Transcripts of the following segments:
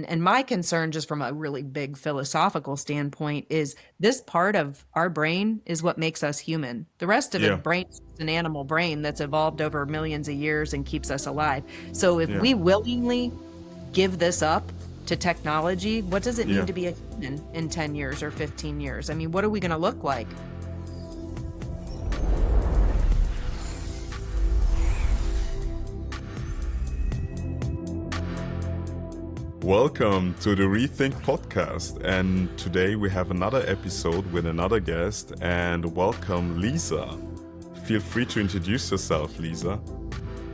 And my concern, just from a really big philosophical standpoint, is this part of our brain is what makes us human. The rest of Yeah. it, brain is an animal brain that's evolved over millions of years and keeps us alive. So if Yeah. we willingly give this up to technology, what does it mean Yeah. to be a human in 10 years or 15 years? I mean, what are we going to look like? Welcome to the ReeThink Podcast, and today we have another episode with another guest, and welcome Lisa. Feel free to introduce yourself, Lisa.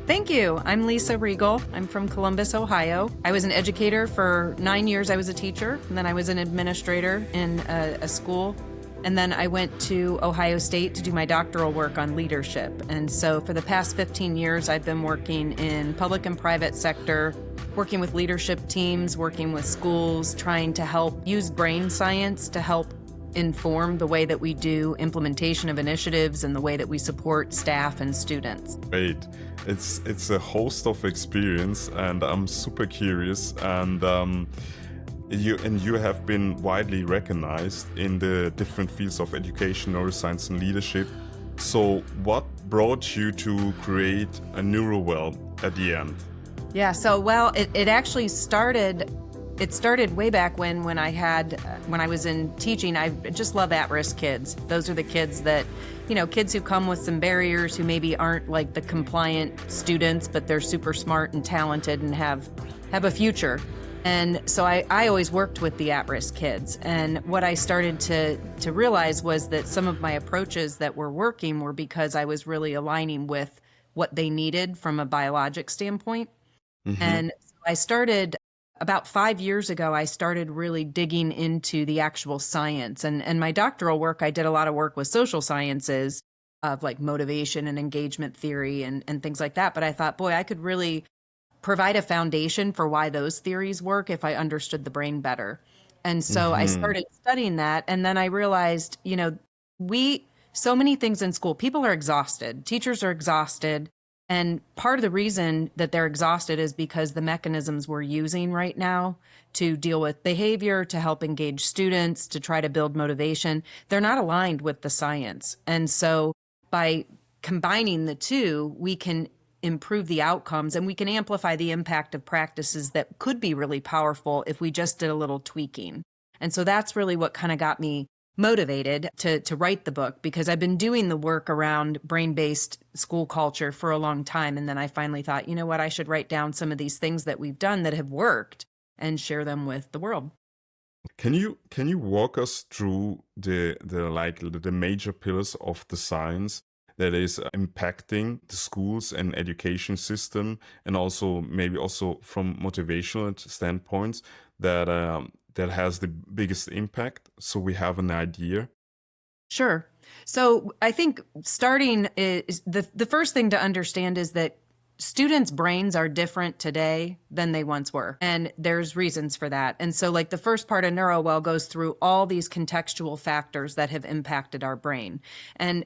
Thank you. I'm Lisa Riegel. I'm from Columbus, Ohio. I was an educator for 9 years. I was a teacher, and then I was an administrator in a school. And then I went to Ohio State to do my doctoral work on leadership. And so for the past 15 years, I've been working in public and private sector, working with leadership teams, working with schools, trying to help use brain science to help inform the way that we do implementation of initiatives and the way that we support staff and students. Great. It's a host of experience, and I'm super curious. And you have been widely recognized in the different fields of education, neuroscience, and leadership. So what brought you to create a NeuroWell at the end? Yeah, so it actually started. It started way back when I was in teaching. I just love at-risk kids. Those are the kids that, kids who come with some barriers, who maybe aren't like the compliant students, but they're super smart and talented and have a future. And so I always worked with the at-risk kids. And what I started to realize was that some of my approaches that were working were because I was really aligning with what they needed from a biologic standpoint. Mm-hmm. And so I started about 5 years ago, I started really digging into the actual science. And my doctoral work, I did a lot of work with social sciences of like motivation and engagement theory and things like that. But I thought, boy, I could really provide a foundation for why those theories work if I understood the brain better. And so I started studying that. And then I realized, so many things in school, people are exhausted, teachers are exhausted. And part of the reason that they're exhausted is because the mechanisms we're using right now to deal with behavior, to help engage students, to try to build motivation, they're not aligned with the science. And so by combining the two, we can improve the outcomes and we can amplify the impact of practices that could be really powerful if we just did a little tweaking. And so that's really what kind of got me motivated to write the book, because I've been doing the work around brain-based school culture for a long time. And then I finally thought, you know what, I should write down some of these things that we've done that have worked and share them with the world. Can you walk us through the major pillars of the science that is impacting the schools and education system, and also maybe also from motivational standpoints that has the biggest impact, so we have an idea? Sure. So I think starting is the first thing to understand is that students' brains are different today than they once were. And there's reasons for that. And so like the first part of NeuroWell goes through all these contextual factors that have impacted our brain. And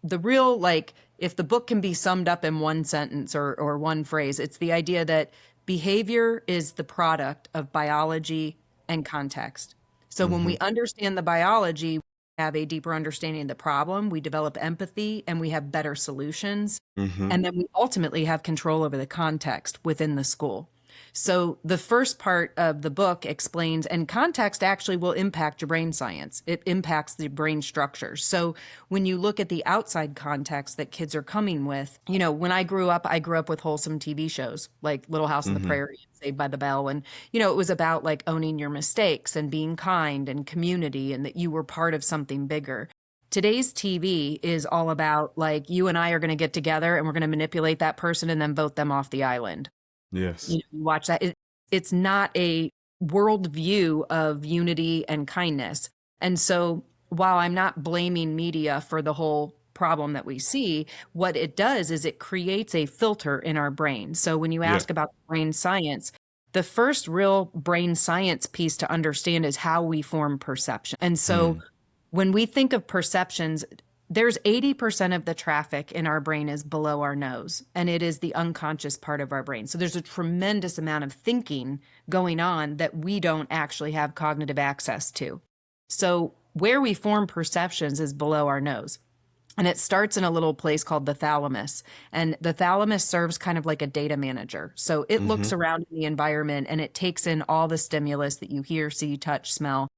the real, like, if the book can be summed up in one sentence or one phrase, it's the idea that behavior is the product of biology and context. So when we understand the biology, we have a deeper understanding of the problem, we develop empathy, and we have better solutions. And then we ultimately have control over the context within the school. So the first part of the book explains, and context actually will impact your brain science. It impacts the brain structures. So when you look at the outside context that kids are coming with, when I grew up with wholesome TV shows like Little House on the Prairie, Saved by the Bell. And, it was about like owning your mistakes and being kind and community, and that you were part of something bigger. Today's TV is all about like, you and I are going to get together and we're going to manipulate that person and then vote them off the island. Yes. You watch that. It's not a worldview of unity and kindness. And so while I'm not blaming media for the whole problem that we see, what it does is it creates a filter in our brain. So when you ask about brain science, the first real brain science piece to understand is how we form perception. And so when we think of perceptions, There's 80% of the traffic in our brain is below our nose, and it is the unconscious part of our brain. So there's a tremendous amount of thinking going on that we don't actually have cognitive access to. So where we form perceptions is below our nose. And it starts in a little place called the thalamus. And the thalamus serves kind of like a data manager. So it looks around in the environment and it takes in all the stimulus that you hear, see, touch, smell.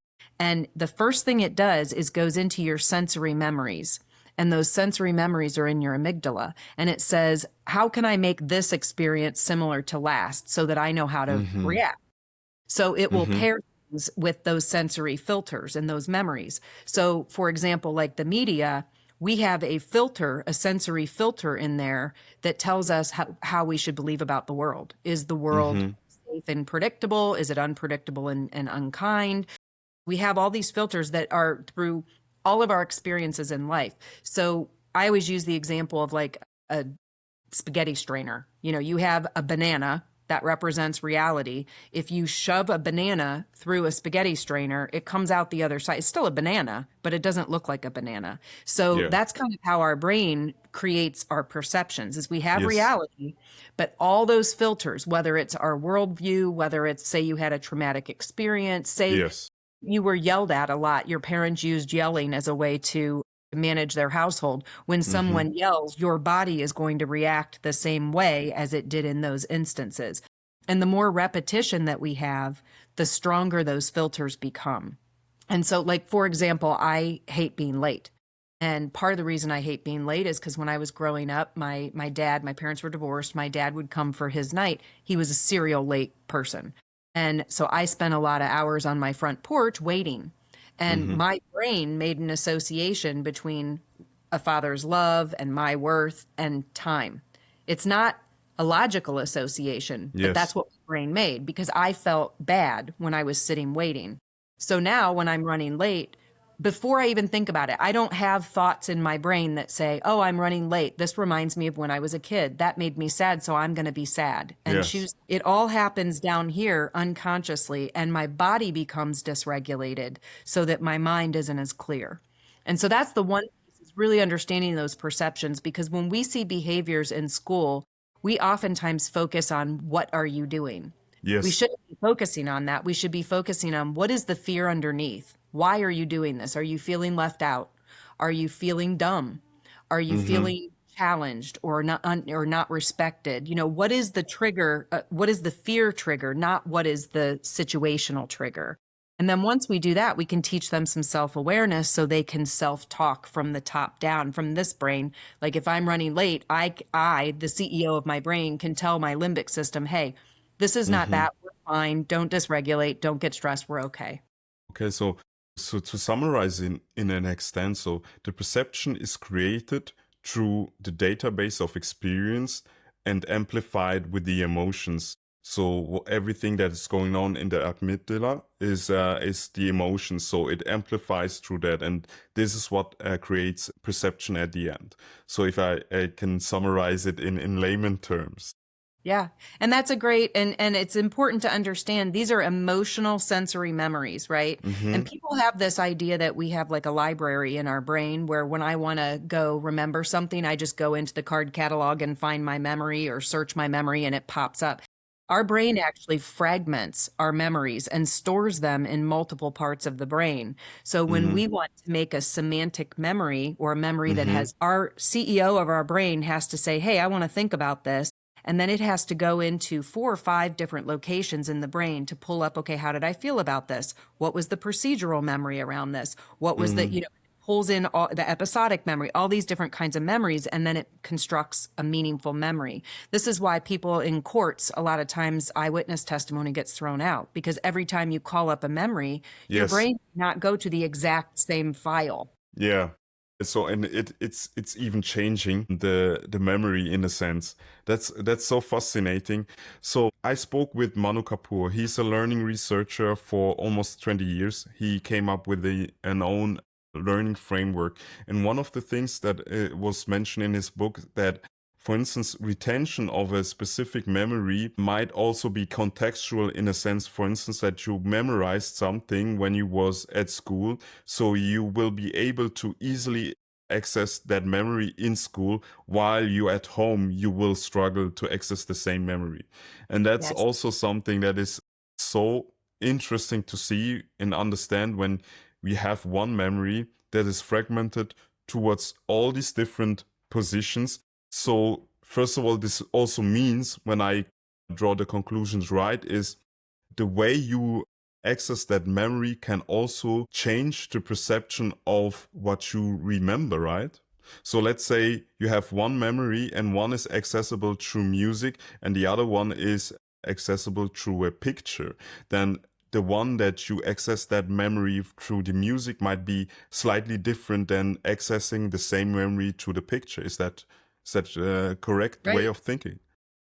And the first thing it does is goes into your sensory memories. And those sensory memories are in your amygdala. And it says, how can I make this experience similar to last so that I know how to react? So it will pair things with those sensory filters and those memories. So for example, like the media, we have a filter, a sensory filter in there that tells us how we should believe about the world. Is the world safe and predictable? Is it unpredictable and unkind? We have all these filters that are through all of our experiences in life. So I always use the example of like a spaghetti strainer. You know, you have a banana that represents reality. If you shove a banana through a spaghetti strainer, it comes out the other side. It's still a banana, but it doesn't look like a banana. So that's kind of how our brain creates our perceptions is we have reality, but all those filters, whether it's our worldview, whether it's say you had a traumatic experience, say you were yelled at a lot. Your parents used yelling as a way to manage their household. When someone yells, your body is going to react the same way as it did in those instances. And the more repetition that we have, the stronger those filters become. And so, like, for example, I hate being late. And part of the reason I hate being late is because when I was growing up, my parents were divorced. My dad would come for his night. He was a serial late person. And so I spent a lot of hours on my front porch waiting. And my brain made an association between a father's love and my worth and time. It's not a logical association, but that's what my brain made because I felt bad when I was sitting waiting. So now when I'm running late, before I even think about it, I don't have thoughts in my brain that say, oh, I'm running late. This reminds me of when I was a kid. That made me sad, so I'm going to be sad. And it all happens down here unconsciously, and my body becomes dysregulated so that my mind isn't as clear. And so that's the one piece is really understanding those perceptions, because when we see behaviors in school, we oftentimes focus on what are you doing? We shouldn't be focusing on that. We should be focusing on what is the fear underneath? Why are you doing this? Are you feeling left out? Are you feeling dumb? Are you feeling challenged or not respected? You know, what is the trigger? What is the fear trigger? Not what is the situational trigger. And then once we do that, we can teach them some self-awareness so they can self-talk from the top down, from this brain. Like if I'm running late, I, the CEO of my brain, can tell my limbic system, hey, this is not that. We're fine. Don't dysregulate. Don't get stressed. We're okay. Okay, so to summarize in an extent, so the perception is created through the database of experience and amplified with the emotions. So everything that is going on in the amygdala is the emotions. So it amplifies through that, and this is what creates perception at the end. So if I can summarize it in layman terms. Yeah. And that's a great, and it's important to understand these are emotional sensory memories, right? And people have this idea that we have like a library in our brain where when I want to go remember something, I just go into the card catalog and find my memory or search my memory and it pops up. Our brain actually fragments our memories and stores them in multiple parts of the brain. So when we want to make a semantic memory or a memory that has our CEO of our brain has to say, hey, I want to think about this. And then it has to go into 4 or 5 different locations in the brain to pull up, okay, how did I feel about this? What was the procedural memory around this? What was the, pulls in all the episodic memory, all these different kinds of memories, and then it constructs a meaningful memory. This is why people in courts, a lot of times eyewitness testimony gets thrown out, because every time you call up a memory, your brain cannot go to the exact same file. Yeah. So and it's even changing the memory in a sense. That's so fascinating. So I spoke with Manu Kapoor. He's a learning researcher for almost 20 years. He came up with an own learning framework. And one of the things that was mentioned in his book that, for instance, retention of a specific memory might also be contextual in a sense, for instance, that you memorized something when you was at school, so you will be able to easily access that memory in school, while you at home you will struggle to access the same memory. And that's Yes. also something that is so interesting to see and understand when we have one memory that is fragmented towards all these different positions. So first of all, this also means, when I draw the conclusions right, is the way you access that memory can also change the perception of what you remember, right? So let's say you have one memory and one is accessible through music and the other one is accessible through a picture. Then the one that you access that memory through the music might be slightly different than accessing the same memory through the picture. Is that a correct way Right. of thinking?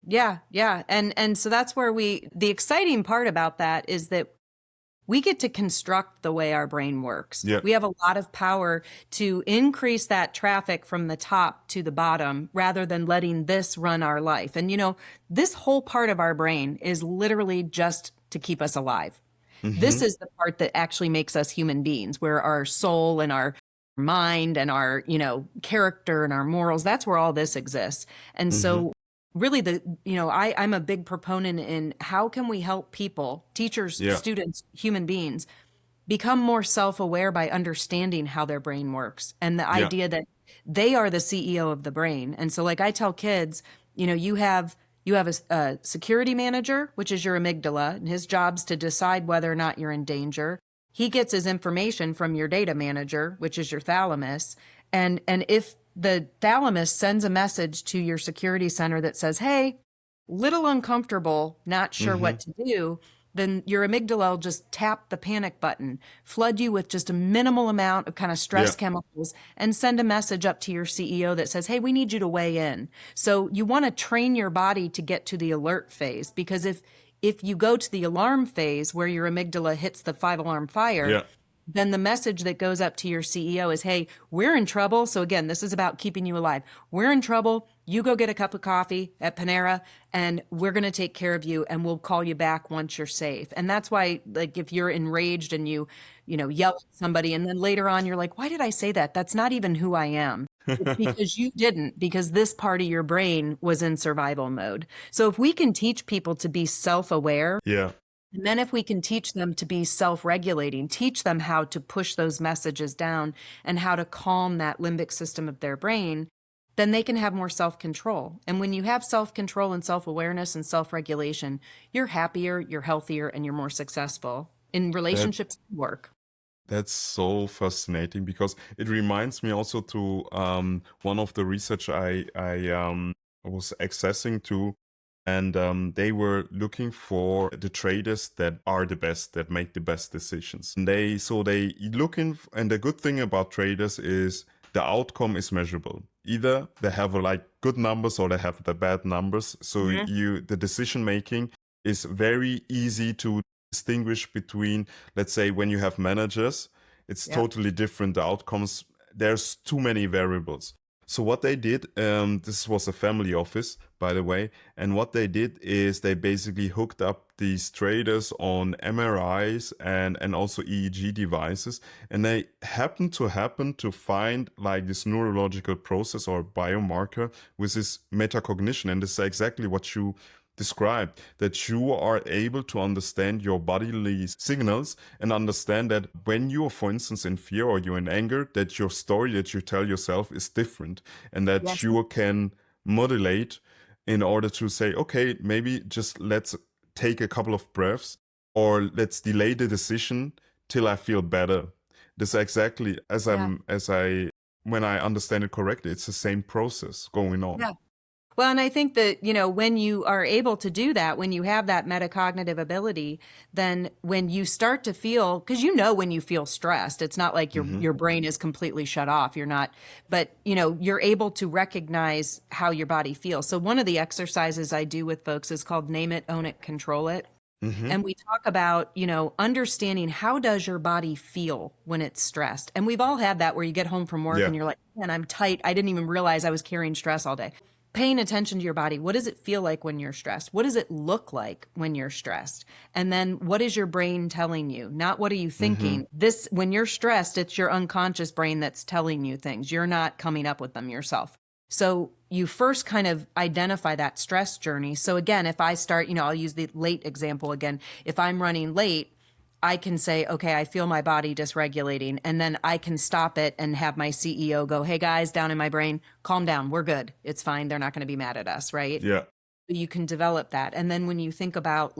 Yeah, yeah. And so that's where the exciting part about that is that we get to construct the way our brain works. Yeah. We have a lot of power to increase that traffic from the top to the bottom rather than letting this run our life. And, this whole part of our brain is literally just to keep us alive. This is the part that actually makes us human beings, where our soul and our mind and our, character and our morals, that's where all this exists. And so really I'm a big proponent in how can we help people, teachers, Yeah. students, human beings, become more self-aware by understanding how their brain works and the Yeah. idea that they are the CEO of the brain. And so like I tell kids, you have a security manager, which is your amygdala, and his job's to decide whether or not you're in danger. He gets his information from your data manager, which is your thalamus. And if the thalamus sends a message to your security center that says, hey, little uncomfortable, not sure what to do, then your amygdala will just tap the panic button, flood you with just a minimal amount of kind of stress Yeah. chemicals, and send a message up to your CEO that says, hey, we need you to weigh in. So you want to train your body to get to the alert phase, because if you go to the alarm phase where your amygdala hits the 5-alarm fire, Yeah. then the message that goes up to your CEO is, hey, we're in trouble. So again, this is about keeping you alive. We're in trouble. You go get a cup of coffee at Panera and we're going to take care of you and we'll call you back once you're safe. And that's why, like, if you're enraged and you yell at somebody and then later on you're like, why did I say that? That's not even who I am. It's because you didn't, because this part of your brain was in survival mode. So if we can teach people to be self-aware, Yeah. and then if we can teach them to be self-regulating, teach them how to push those messages down and how to calm that limbic system of their brain, then they can have more self-control. And when you have self-control and self-awareness and self-regulation, you're happier, you're healthier, and you're more successful in relationships and work. That's so fascinating, because it reminds me also to one of the research I was accessing to, and they were looking for the traders that are the best, that make the best decisions. And they looking, and the good thing about traders is the outcome is measurable. Either they have like good numbers or they have the bad numbers. So the decision making is very easy to distinguish between. Let's say when you have managers, it's totally different. The outcomes, there's too many variables. So what they did, this was a family office, by the way, and what they did is they basically hooked up these traders on MRIs and also EEG devices, and they happened to find like this neurological process or biomarker with this metacognition, and this is exactly what you described, that you are able to understand your bodily signals and understand that when you're, for instance, in fear or you're in anger, that your story that you tell yourself is different, and that Yes. you can modulate in order to say, okay, maybe just let's take a couple of breaths, or let's delay the decision till I feel better. This is exactly when I understand it correctly, it's the same process going on. Yeah. Well, and I think that, when you are able to do that, when you have that metacognitive ability, then when you start to feel, because when you feel stressed, it's not like your brain is completely shut off. You're not, but you're able to recognize how your body feels. So one of the exercises I do with folks is called Name It, Own It, Control It. And we talk about, understanding how does your body feel when it's stressed. And we've all had that where you get home from work and you're like, man, I'm tight. I didn't even realize I was carrying stress all day. paying attention to your body. What does it feel like when you're stressed? What does it look like when you're stressed? And then what is your brain telling you? Not what are you thinking? This, when you're stressed, it's your unconscious brain that's telling you things. You're not coming up with them yourself. So you first kind of identify that stress journey. So again, if I start, I'll use the late example again. If I'm running late, I can say, okay, I feel my body dysregulating, and then I can stop it and have my CEO go, hey guys, down in my brain, calm down. We're good. It's fine. They're not going to be mad at us, right? Yeah. You can develop that. And then when you think about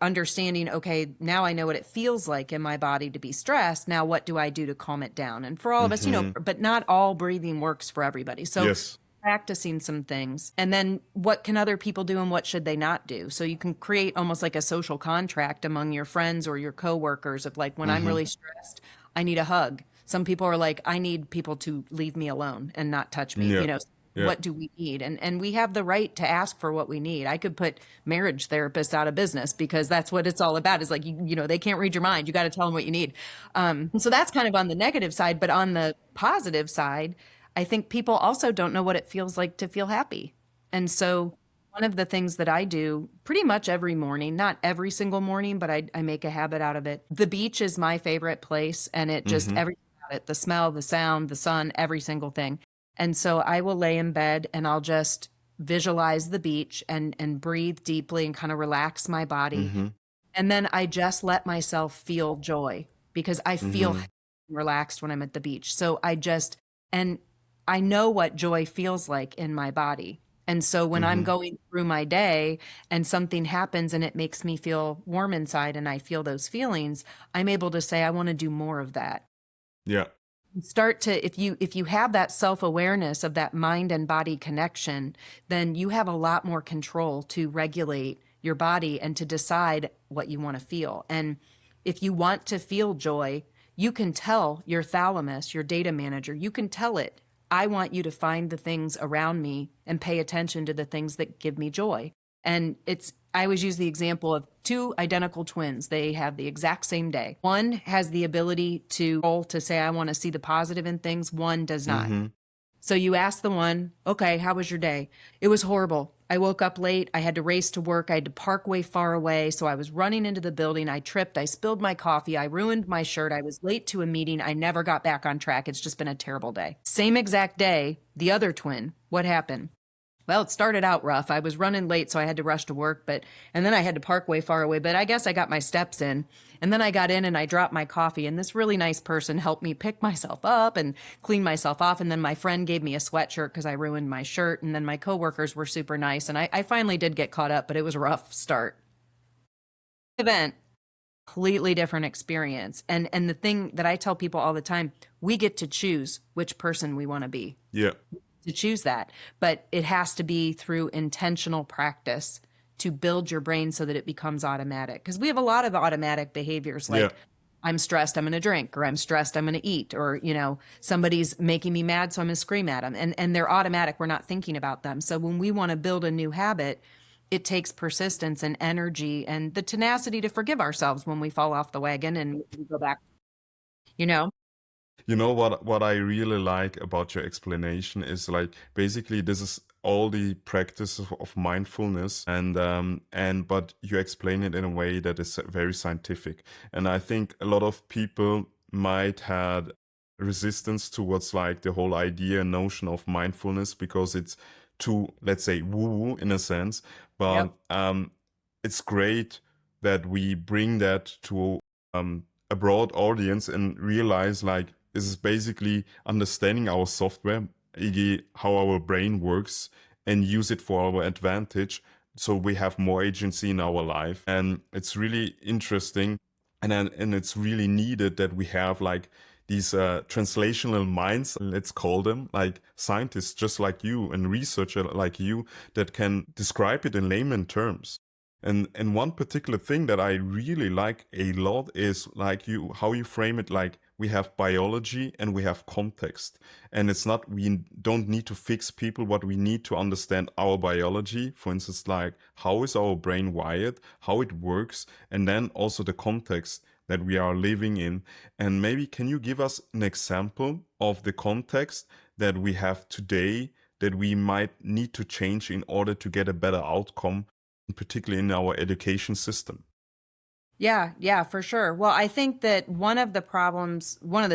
understanding, okay, now I know what it feels like in my body to be stressed. Now, what do I do to calm it down? And for all of us, but not all breathing works for everybody. So Yes. practicing some things, and then what can other people do and what should they not do? So you can create almost like a social contract among your friends or your coworkers of like, when I'm really stressed, I need a hug. Some people are like, I need people to leave me alone and not touch me. Yeah. Yeah. What do we need? And we have the right to ask for what we need. I could put marriage therapists out of business because that's what it's all about, is like, they can't read your mind. You got to tell them what you need. So that's kind of on the negative side, but on the positive side, I think people also don't know what it feels like to feel happy. And so one of the things that I do pretty much every morning, not every single morning, but I make a habit out of it. The beach is my favorite place, and it just, everything about it, the smell, the sound, the sun, every single thing. And so I will lay in bed and I'll just visualize the beach and breathe deeply and kind of relax my body. And then I just let myself feel joy, because I feel relaxed when I'm at the beach. So and I know what joy feels like in my body. And so when I'm going through my day and something happens and it makes me feel warm inside and I feel those feelings, I'm able to say, I want to do more of that. Yeah. Start to, if you have that self-awareness of that mind and body connection, then you have a lot more control to regulate your body and to decide what you want to feel. And if you want to feel joy, you can tell your thalamus, your data manager, you can tell it, I want you to find the things around me and pay attention to the things that give me joy. And I always use the example of two identical twins. They have the exact same day. One has the ability to say, I want to see the positive in things. One does not. So you ask the one, okay, how was your day? It was horrible. I woke up late. I had to race to work. I had to park way far away. So I was running into the building. I tripped. I spilled my coffee. I ruined my shirt. I was late to a meeting. I never got back on track. It's just been a terrible day. Same exact day, the other twin, what happened? Well, it started out rough. I was running late, so I had to rush to work, and then I had to park way far away, but I guess I got my steps in. And then I got in and I dropped my coffee, and this really nice person helped me pick myself up and clean myself off. And then my friend gave me a sweatshirt because I ruined my shirt. And then my coworkers were super nice. And I finally did get caught up, but it was a rough start. Event, completely different experience. And the thing that I tell people all the time, we get to choose which person we want to be. Yeah. To choose that, but it has to be through intentional practice to build your brain so that it becomes automatic. Because we have a lot of automatic behaviors like, I'm stressed, I'm going to drink, or I'm stressed, I'm going to eat, or, somebody's making me mad, so I'm going to scream at them. And they're automatic. We're not thinking about them. So when we want to build a new habit, it takes persistence and energy and the tenacity to forgive ourselves when we fall off the wagon and we go back, You know what I really like about your explanation is like basically this is all the practices of mindfulness but you explain it in a way that is very scientific. And I think a lot of people might had resistance towards like the whole idea and notion of mindfulness because it's too, let's say, woo-woo in a sense. But it's great that we bring that to a broad audience and realize like this is basically understanding our software, e.g. how our brain works, and use it for our advantage so we have more agency in our life. And it's really interesting and it's really needed that we have like these translational minds, let's call them, like scientists just like you and researcher like you that can describe it in layman terms. And one particular thing that I really like a lot is like how you frame it, like we have biology and we have context. And it's not, we don't need to fix people, but we need to understand our biology. For instance, like how is our brain wired, how it works, and then also the context that we are living in. And maybe can you give us an example of the context that we have today that we might need to change in order to get a better outcome, particularly in our education system? Yeah, for sure. Well, I think that one of the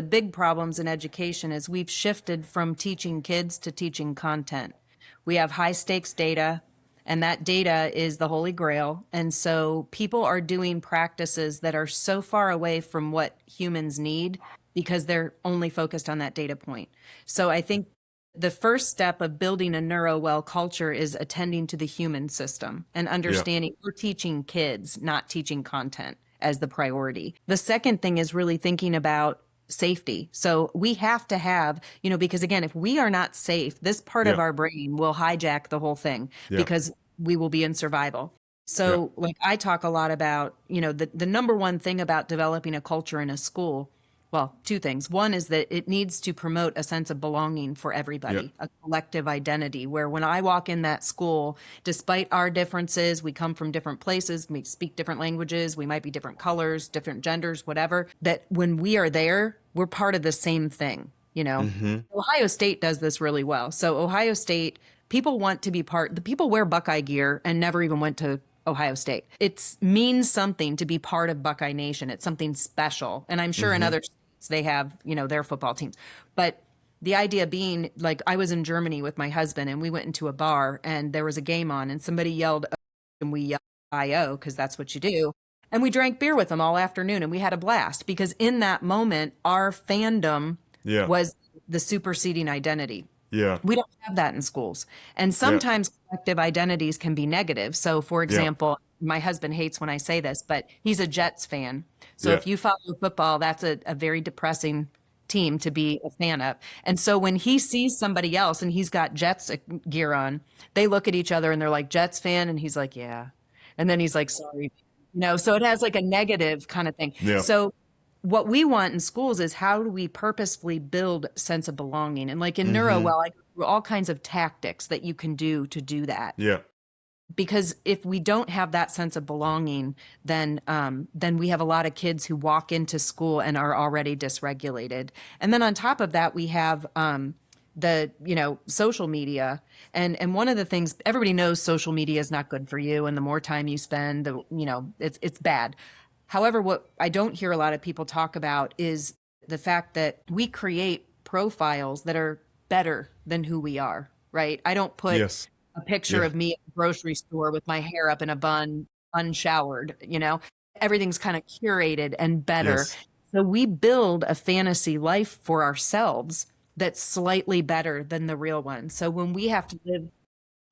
big problems in education is we've shifted from teaching kids to teaching content. We have high stakes data, and that data is the holy grail. And so people are doing practices that are so far away from what humans need because they're only focused on that data point. So I think the first step of building a NeuroWell culture is attending to the human system and understanding we're teaching kids, not teaching content as the priority. The second thing is really thinking about safety. So we have to have, because again, if we are not safe, this part of our brain will hijack the whole thing because we will be in survival. So like I talk a lot about, the number one thing about developing a culture in a school. Well, two things. One is that it needs to promote a sense of belonging for everybody, a collective identity, where when I walk in that school, despite our differences, we come from different places, we speak different languages, we might be different colors, different genders, whatever, that when we are there, we're part of the same thing, Ohio State does this really well. So Ohio State, people want to be the people wear Buckeye gear and never even went to Ohio State. It means something to be part of Buckeye Nation. It's something special. And I'm sure in other states they have, their football teams. But the idea being, like, I was in Germany with my husband and we went into a bar and there was a game on and somebody yelled, "Oh," and we yelled IO because that's what you do. And we drank beer with them all afternoon and we had a blast because in that moment, our fandom was the superseding identity. Yeah. We don't have that in schools. And sometimes collective identities can be negative. So, for example, my husband hates when I say this, but he's a Jets fan. So if you follow football, that's a very depressing team to be a fan of. And so when he sees somebody else and he's got Jets gear on, they look at each other and they're like, "Jets fan?" And he's like, "Yeah." And then he's like, "Sorry." So it has like a negative kind of thing. Yeah. So what we want in schools is how do we purposefully build sense of belonging? And like in NeuroWell, I go through all kinds of tactics that you can do to do that. Yeah. Because if we don't have that sense of belonging, then we have a lot of kids who walk into school and are already dysregulated. And then on top of that, we have the social media. And one of the things, everybody knows social media is not good for you, and the more time you spend, it's bad. However, what I don't hear a lot of people talk about is the fact that we create profiles that are better than who we are, right? I don't put a picture of me at the grocery store with my hair up in a bun, unshowered, everything's kind of curated and better. So we build a fantasy life for ourselves that's slightly better than the real one. So when we have to live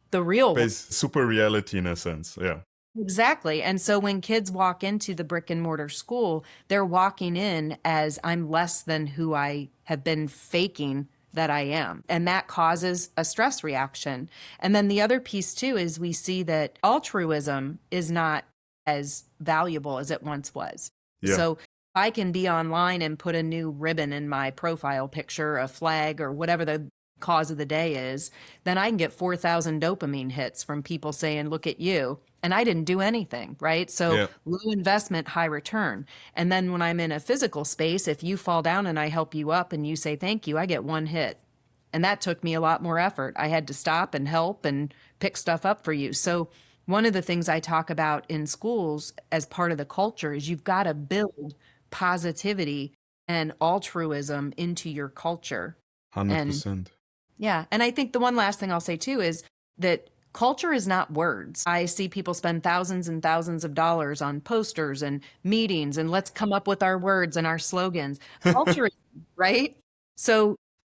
the real one, super reality in a sense. Yeah. Exactly. And so when kids walk into the brick and mortar school, they're walking in as I'm less than who I have been faking that I am. And that causes a stress reaction. And then the other piece too is we see that altruism is not as valuable as it once was. Yeah. So I can be online and put a new ribbon in my profile picture, a flag, or whatever the cause of the day is, then I can get 4,000 dopamine hits from people saying, "Look at you." And I didn't do anything, right? So low investment, high return. And then when I'm in a physical space, if you fall down and I help you up and you say thank you, I get one hit. And that took me a lot more effort. I had to stop and help and pick stuff up for you. So one of the things I talk about in schools as part of the culture is you've got to build positivity and altruism into your culture. 100%. And I think the one last thing I'll say too is that culture is not words. I see people spend thousands and thousands of dollars on posters and meetings and let's come up with our words and our slogans. Culture, right? So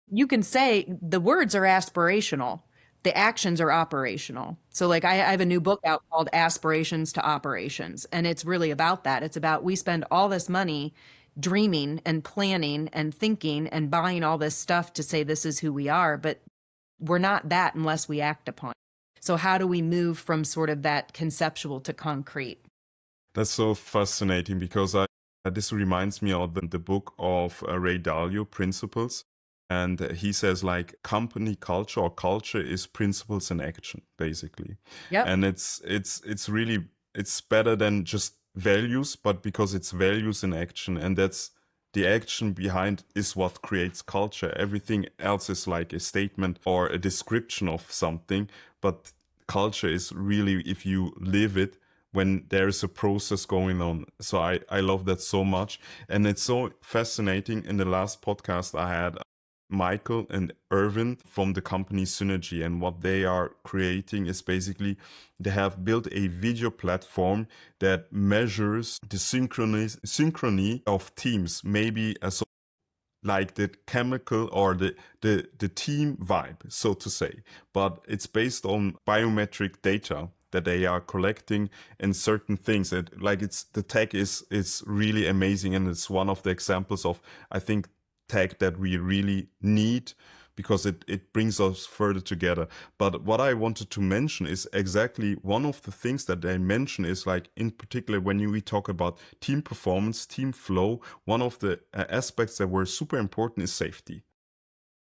you can say the words are aspirational. The actions are operational. So like I have a new book out called Aspirations to Operations. And it's really about that. It's about we spend all this money dreaming and planning and thinking and buying all this stuff to say this is who we are, but we're not that unless we act upon it. So how do we move from sort of that conceptual to concrete? That's so fascinating because this reminds me of the book of Ray Dalio, Principles. And he says like company culture or culture is principles in action, basically. Yep. And it's really, it's better than just values, but because it's values in action. And that's the action behind is what creates culture. Everything else is like a statement or a description of something, but culture is really if you live it when there is a process going on. So I love that so much. And it's so fascinating. In the last podcast I had Michael and Irvin from the company Synergy, and what they are creating is basically they have built a video platform that measures the synchrony of teams, maybe as like the chemical or the team vibe, so to say. But it's based on biometric data that they are collecting and certain things that like the tech is really amazing. And it's one of the examples of, I think, tech that we really need because it brings us further together. But what I wanted to mention is exactly one of the things that they mention is like, in particular, when we talk about team performance, team flow, one of the aspects that were super important is safety.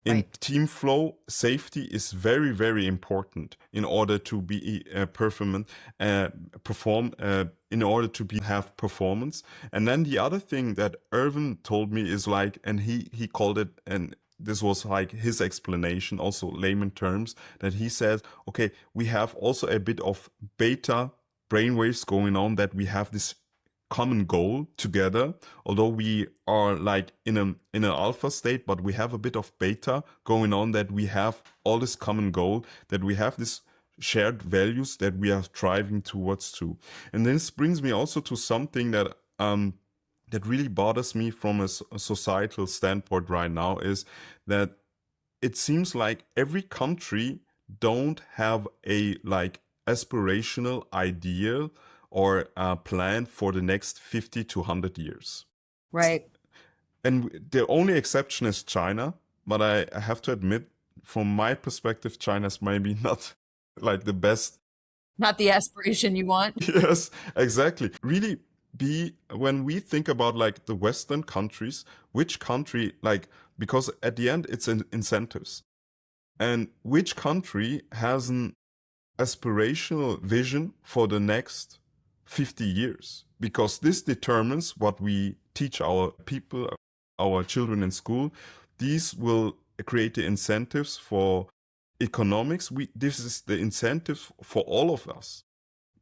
In Right. team flow, safety is very, very important in order to be perform in order to have performance. And then the other thing that Irvin told me is like, and he called it, and this was like his explanation, also layman terms, that he says, okay, we have also a bit of beta brainwaves going on, that we have this common goal together, although we are like in an alpha state, but we have a bit of beta going on, that we have all this common goal, that we have this shared values that we are striving towards too. And this brings me also to something that that really bothers me from a societal standpoint right now, is that it seems like every country don't have a like aspirational idea or plan for the next 50 to 100 years. Right. And the only exception is China. But I have to admit, from my perspective, China's maybe not like the best. Not the aspiration you want. Yes, exactly. Really when we think about like the Western countries, which country, like, because at the end it's incentives. And which country has an aspirational vision for the next 50 years, because this determines what we teach our people, our children in school. These will create the incentives for economics. This is the incentive for all of us.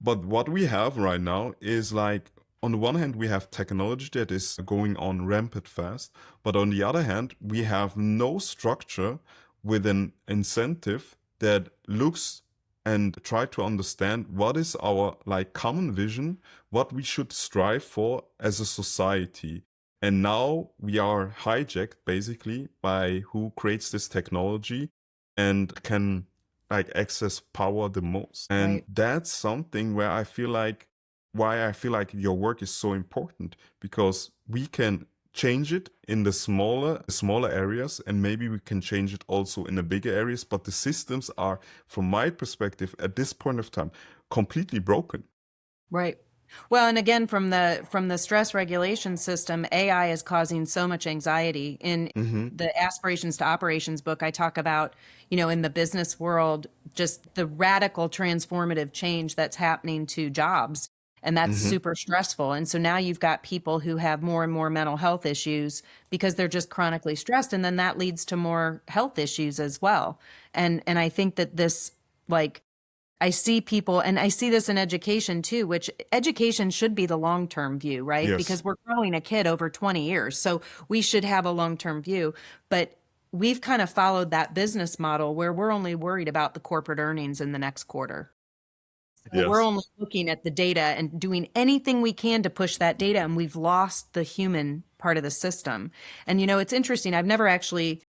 But what we have right now is like, on the one hand, we have technology that is going on rampant fast, but on the other hand, we have no structure with an incentive that looks and try to understand what is our like common vision, what we should strive for as a society. And now we are hijacked basically by who creates this technology and can like access power the most. And Right. that's something where I feel like, why I feel like your work is so important, because we can change it in the smaller areas, and maybe we can change it also in the bigger areas, but the systems are, from my perspective at this point of time, completely broken. Right. Well, and again, from the stress regulation system, AI is causing so much anxiety. In the Aspirations to Operations book, I talk about, in the business world, just the radical transformative change that's happening to jobs. And that's super stressful. And so now you've got people who have more and more mental health issues because they're just chronically stressed. And then that leads to more health issues as well. And I think that this, like, I see people, and I see this in education too, which education should be the long-term view, right? Yes. Because we're growing a kid over 20 years. So we should have a long-term view. But we've kind of followed that business model where we're only worried about the corporate earnings in the next quarter. Yes. We're only looking at the data and doing anything we can to push that data, and we've lost the human part of the system. And it's interesting. I've never actually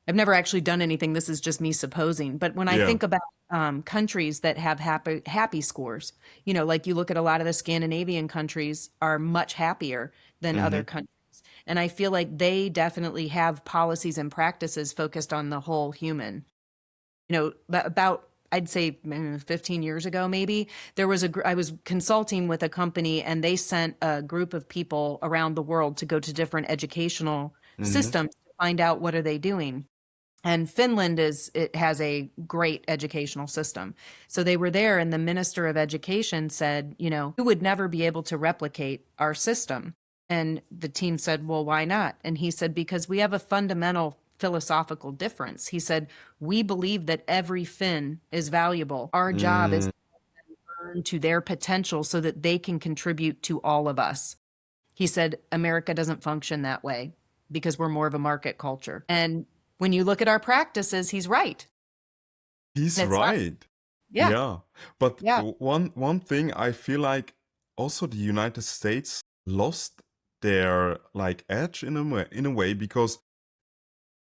done anything. This is just me supposing. But when I think about countries that have happy scores, like you look at a lot of the Scandinavian countries are much happier than other countries. And I feel like they definitely have policies and practices focused on the whole human. About I'd say 15 years ago, maybe I was consulting with a company, and they sent a group of people around the world to go to different educational systems to find out what are they doing. And Finland has a great educational system. So they were there, and the Minister of Education said, you would never be able to replicate our system. And the team said, well, why not? And he said, because we have a fundamental philosophical difference. He said, we believe that every Finn is valuable. Our job is Mm, to earn to their potential so that they can contribute to all of us. He said, America doesn't function that way because we're more of a market culture. And when you look at our practices, he's right. he's It's not, right. yeah, Yeah. But yeah. one thing I feel like also the United States lost their like edge in a way because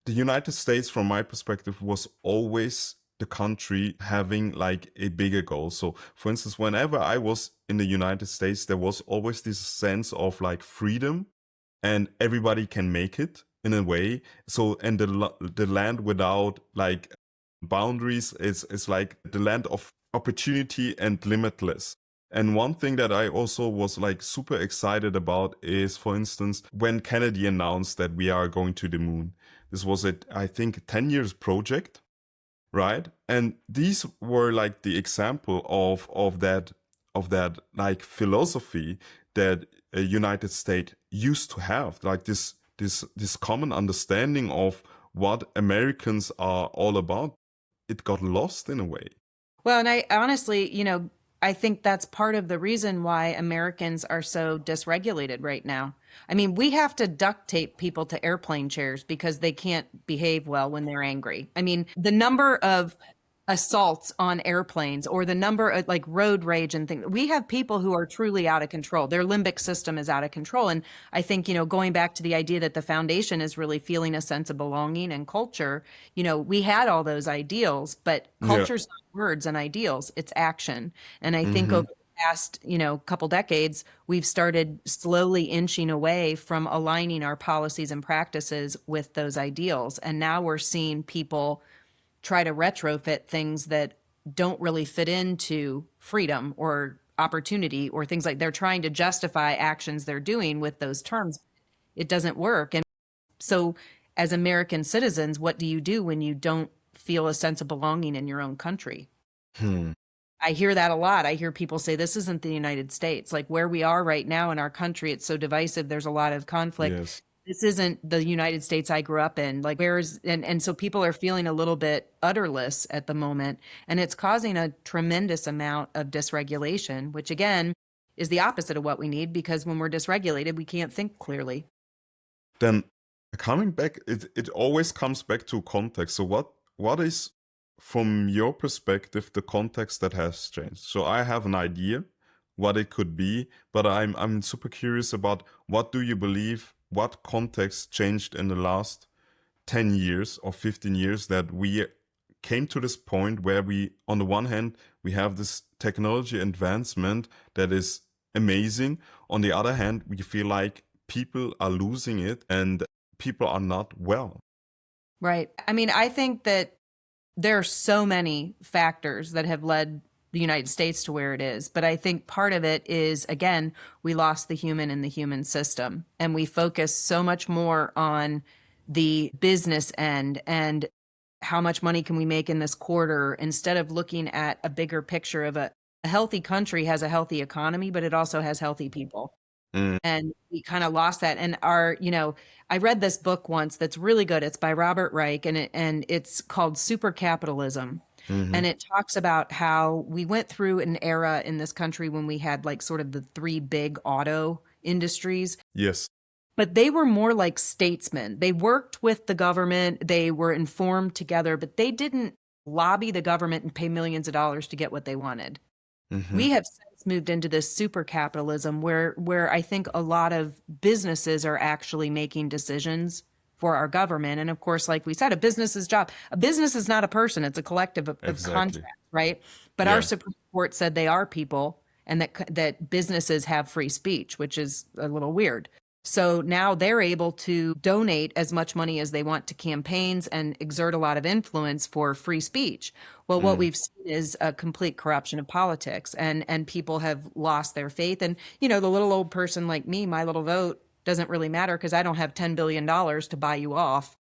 the United States, from my perspective, was always the country having like a bigger goal. So, for instance, whenever I was in the United States, there was always this sense of like freedom and everybody can make it in a way. So, and the land without like boundaries is like the land of opportunity and limitless. And one thing that I also was like super excited about is, for instance, when Kennedy announced that we are going to the moon. This was a, I think, 10 years project, right? And these were like the example of that like philosophy that a United States used to have, like this common understanding of what Americans are all about. It got lost in a way. Well, and I honestly, I think that's part of the reason why Americans are so dysregulated right now. I mean, we have to duct tape people to airplane chairs because they can't behave well when they're angry. I mean, the number of assaults on airplanes or the number of like road rage and things, we have people who are truly out of control. Their limbic system is out of control. And I think, going back to the idea that the foundation is really feeling a sense of belonging and culture, we had all those ideals, but Yeah. culture's not words and ideals, it's action. And I think Mm-hmm. over the past, couple decades, we've started slowly inching away from aligning our policies and practices with those ideals. And now we're seeing people try to retrofit things that don't really fit into freedom or opportunity or things like they're trying to justify actions they're doing with those terms. It doesn't work. And so, as American citizens, what do you do when you don't feel a sense of belonging in your own country? Hmm. I hear that a lot. I hear people say this isn't the United States. Like where we are right now in our country, it's so divisive. There's a lot of conflict. Yes. This isn't the United States I grew up in. Like where's and so people are feeling a little bit utterless at the moment, and it's causing a tremendous amount of dysregulation, which again is the opposite of what we need because when we're dysregulated, we can't think clearly. Then coming back, it always comes back to context. So what is from your perspective the context that has changed? So I have an idea what it could be, but I'm super curious about what do you believe, what context changed in the last 10 years or 15 years that we came to this point where we, on the one hand, we have this technology advancement that is amazing. On the other hand, we feel like people are losing it and people are not well. Right. I mean, I think that there are so many factors that have led the United States to where it is. But I think part of it is, again, we lost the human in the human system and we focus so much more on the business end and how much money can we make in this quarter instead of looking at a bigger picture of a healthy country has a healthy economy, but it also has healthy people. Mm, And we kind of lost that. And I read this book once that's really good. It's by Robert Reich and it's called Super Capitalism. mhm. And it talks about how we went through an era in this country when we had like sort of the three big auto industries, Yes. but they were more like statesmen. They worked with the government, they were informed together, but they didn't lobby the government and pay millions of dollars to get what they wanted. Mhm. We have since moved into this super capitalism where I think a lot of businesses are actually making decisions for our government. And of course, like we said, a business's job. A business is not a person, it's a collective of Exactly. contracts, right? But our Yeah. Supreme Court said they are people and that businesses have free speech, which is a little weird. So now they're able to donate as much money as they want to campaigns and exert a lot of influence for free speech. Well, what Mm. we've seen is a complete corruption of politics and people have lost their faith. And, the little old person like me, my little vote doesn't really matter because I don't have $10 billion to buy you off.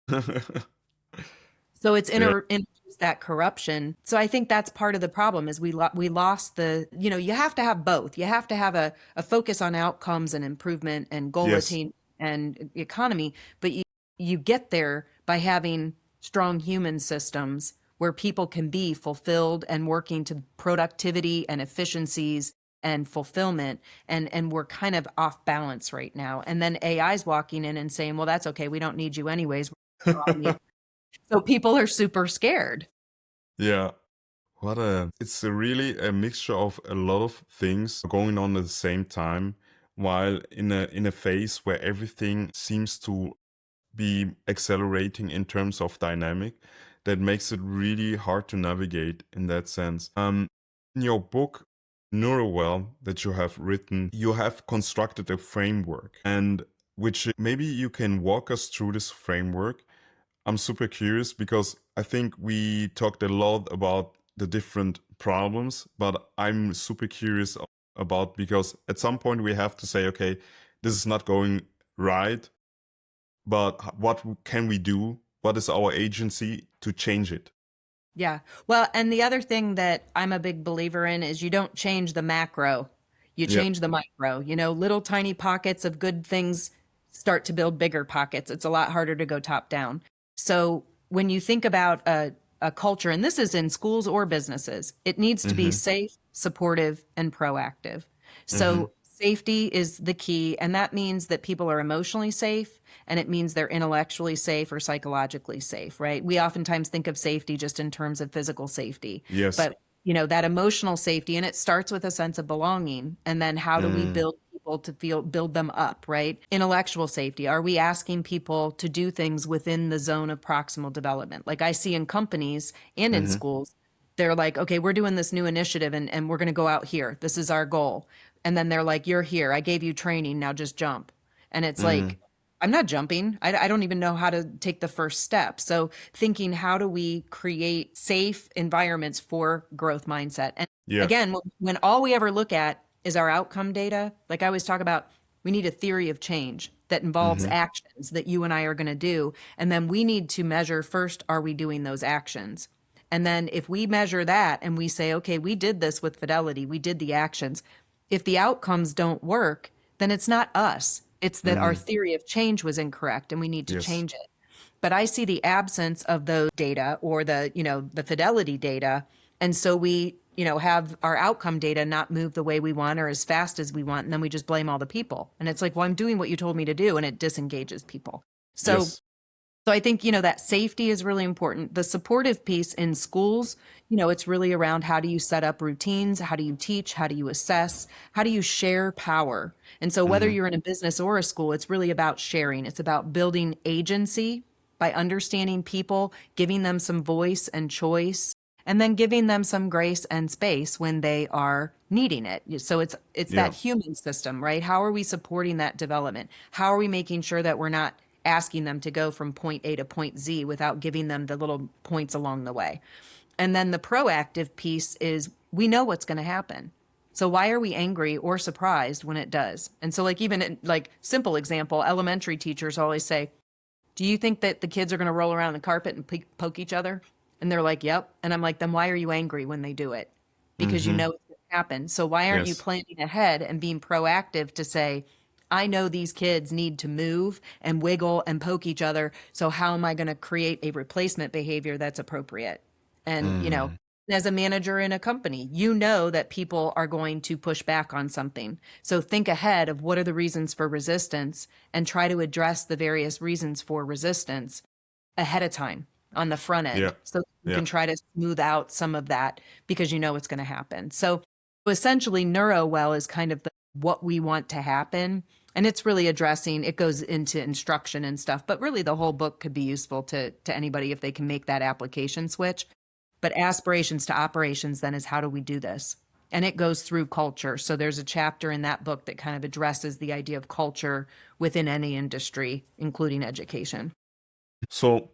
So it's Yeah. that corruption. So I think that's part of the problem is we lost the, you have to have both. You have to have a focus on outcomes and improvement and goal Yes. attain and economy, but you get there by having strong human systems where people can be fulfilled and working to productivity and efficiencies and fulfillment. And we're kind of off balance right now. And then AI's walking in and saying, well, that's okay. We don't need you anyways. So people are super scared. Yeah. It's really a mixture of a lot of things going on at the same time, while in a phase where everything seems to be accelerating in terms of dynamic, that makes it really hard to navigate in that sense. In your book, NeuroWell, that you have written, you have constructed a framework, and which maybe you can walk us through this framework. I'm super curious because I think we talked a lot about the different problems, but I'm super curious about, because at some point we have to say, okay, this is not going right, but what can we do? What is our agency to change it? Yeah. Well, and the other thing that I'm a big believer in is you don't change the macro, you Yeah. change the micro. Little tiny pockets of good things start to build bigger pockets. It's a lot harder to go top down. So when you think about a culture, and this is in schools or businesses, it needs to be safe, supportive, and proactive. So safety is the key, and that means that people are emotionally safe, and it means they're intellectually safe or psychologically safe, right? We oftentimes think of safety just in terms of physical safety, Yes. but that emotional safety, and it starts with a sense of belonging, and then how do we build people to build them up, right? Intellectual safety. Are we asking people to do things within the zone of proximal development? Like I see in companies and in schools, they're like, okay, we're doing this new initiative and we're going to go out here. This is our goal. And then they're like, you're here. I gave you training. Now just jump. And it's like, I'm not jumping. I don't even know how to take the first step. So thinking, how do we create safe environments for growth mindset? And Yeah. again, when all we ever look at is our outcome data, like I always talk about, we need a theory of change that involves actions that you and I are going to do. And then we need to measure first, are we doing those actions? And then if we measure that and we say, okay, we did this with fidelity, we did the actions. If the outcomes don't work, then it's not us. It's that our theory of change was incorrect and we need to Yes. change it. But I see the absence of those data or the fidelity data. And so we, have our outcome data not move the way we want or as fast as we want. And then we just blame all the people. And it's like, well, I'm doing what you told me to do. And it disengages people. So Yes. So I think, that safety is really important. The supportive piece in schools, it's really around how do you set up routines? How do you teach? How do you assess? How do you share power? And so whether you're in a business or a school, it's really about sharing. It's about building agency by understanding people, giving them some voice and choice, and then giving them some grace and space when they are needing it. So it's Yeah. that human system, right? How are we supporting that development? How are we making sure that we're not asking them to go from point A to point Z without giving them the little points along the way? And then the proactive piece is we know what's going to happen. So why are we angry or surprised when it does? And so simple example, elementary teachers always say, do you think that the kids are going to roll around the carpet and poke each other? And they're like, yep. And I'm like, then why are you angry when they do it? Because you know it's going to happen. So why aren't you Yes. planning ahead and being proactive to say, I know these kids need to move and wiggle and poke each other. So how am I going to create a replacement behavior that's appropriate? And, as a manager in a company, that people are going to push back on something. So think ahead of what are the reasons for resistance and try to address the various reasons for resistance ahead of time on the front end. Yeah. So you Yeah. can try to smooth out some of that because it's going to happen. So essentially NeuroWell is kind of what we want to happen. And it's really addressing, it goes into instruction and stuff, but really the whole book could be useful to anybody if they can make that application switch. But aspirations to operations then is how do we do this? And it goes through culture. So there's a chapter in that book that kind of addresses the idea of culture within any industry, including education. So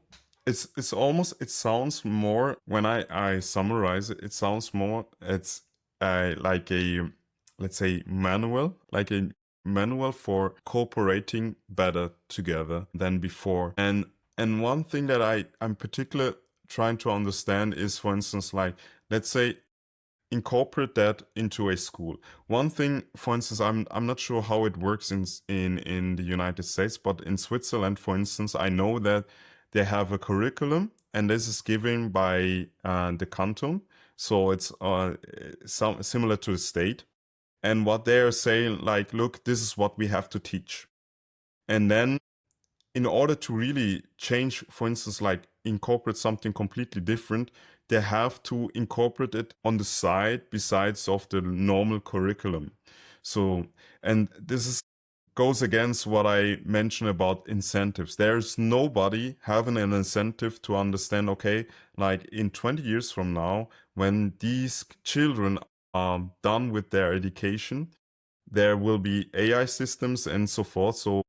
it's almost, it sounds more, when I summarize it, it sounds more it's like a, let's say, manual, like a manual for cooperating better together than before. And one thing that I'm particularly trying to understand is, for instance, like, let's say, incorporate that into a school. One thing, for instance, I'm not sure how it works in the United States, but in Switzerland, for instance, I know that they have a curriculum, and this is given by the canton, so it's similar to the state. And what they're saying, like, look, this is what we have to teach. And then in order to really change, for instance, like incorporate something completely different, they have to incorporate it on the side besides of the normal curriculum. So, and goes against what I mentioned about incentives. There's nobody having an incentive to understand, okay, like in 20 years from now, when these children are done with their education, there will be AI systems and so forth. So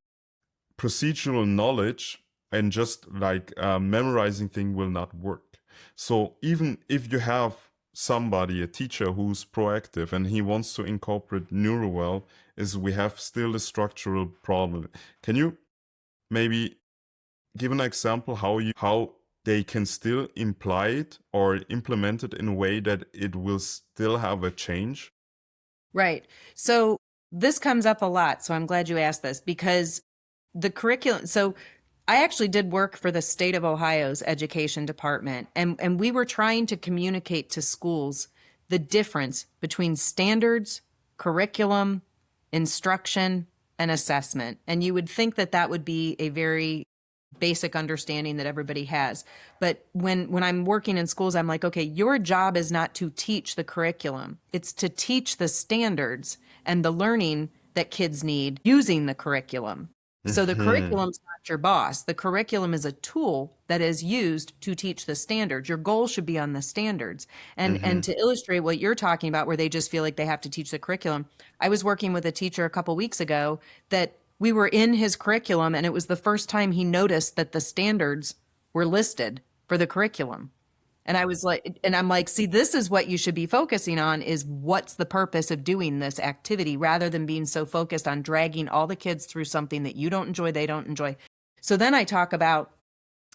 procedural knowledge and just like memorizing thing will not work. So even if you have somebody, a teacher who's proactive and he wants to incorporate NeuroWell, is we have still a structural problem. Can you maybe give an example how they can still imply it or implement it in a way that it will still have a change? Right. So this comes up a lot. So I'm glad you asked this, because the curriculum. So I actually did work for the state of Ohio's education department, and we were trying to communicate to schools the difference between standards, curriculum, instruction, and assessment. And you would think that that would be a very basic understanding that everybody has. But when I'm working in schools, I'm like, okay, your job is not to teach the curriculum. It's to teach the standards and the learning that kids need using the curriculum. So the curriculum's not your boss. The curriculum is a tool that is used to teach the standards. Your goal should be on the standards. And to illustrate what you're talking about, where they just feel like they have to teach the curriculum, I was working with a teacher a couple weeks ago that we were in his curriculum, and it was the first time he noticed that the standards were listed for the curriculum. And I'm like, see, this is what you should be focusing on, is what's the purpose of doing this activity, rather than being so focused on dragging all the kids through something that you don't enjoy, they don't enjoy. So then I talk about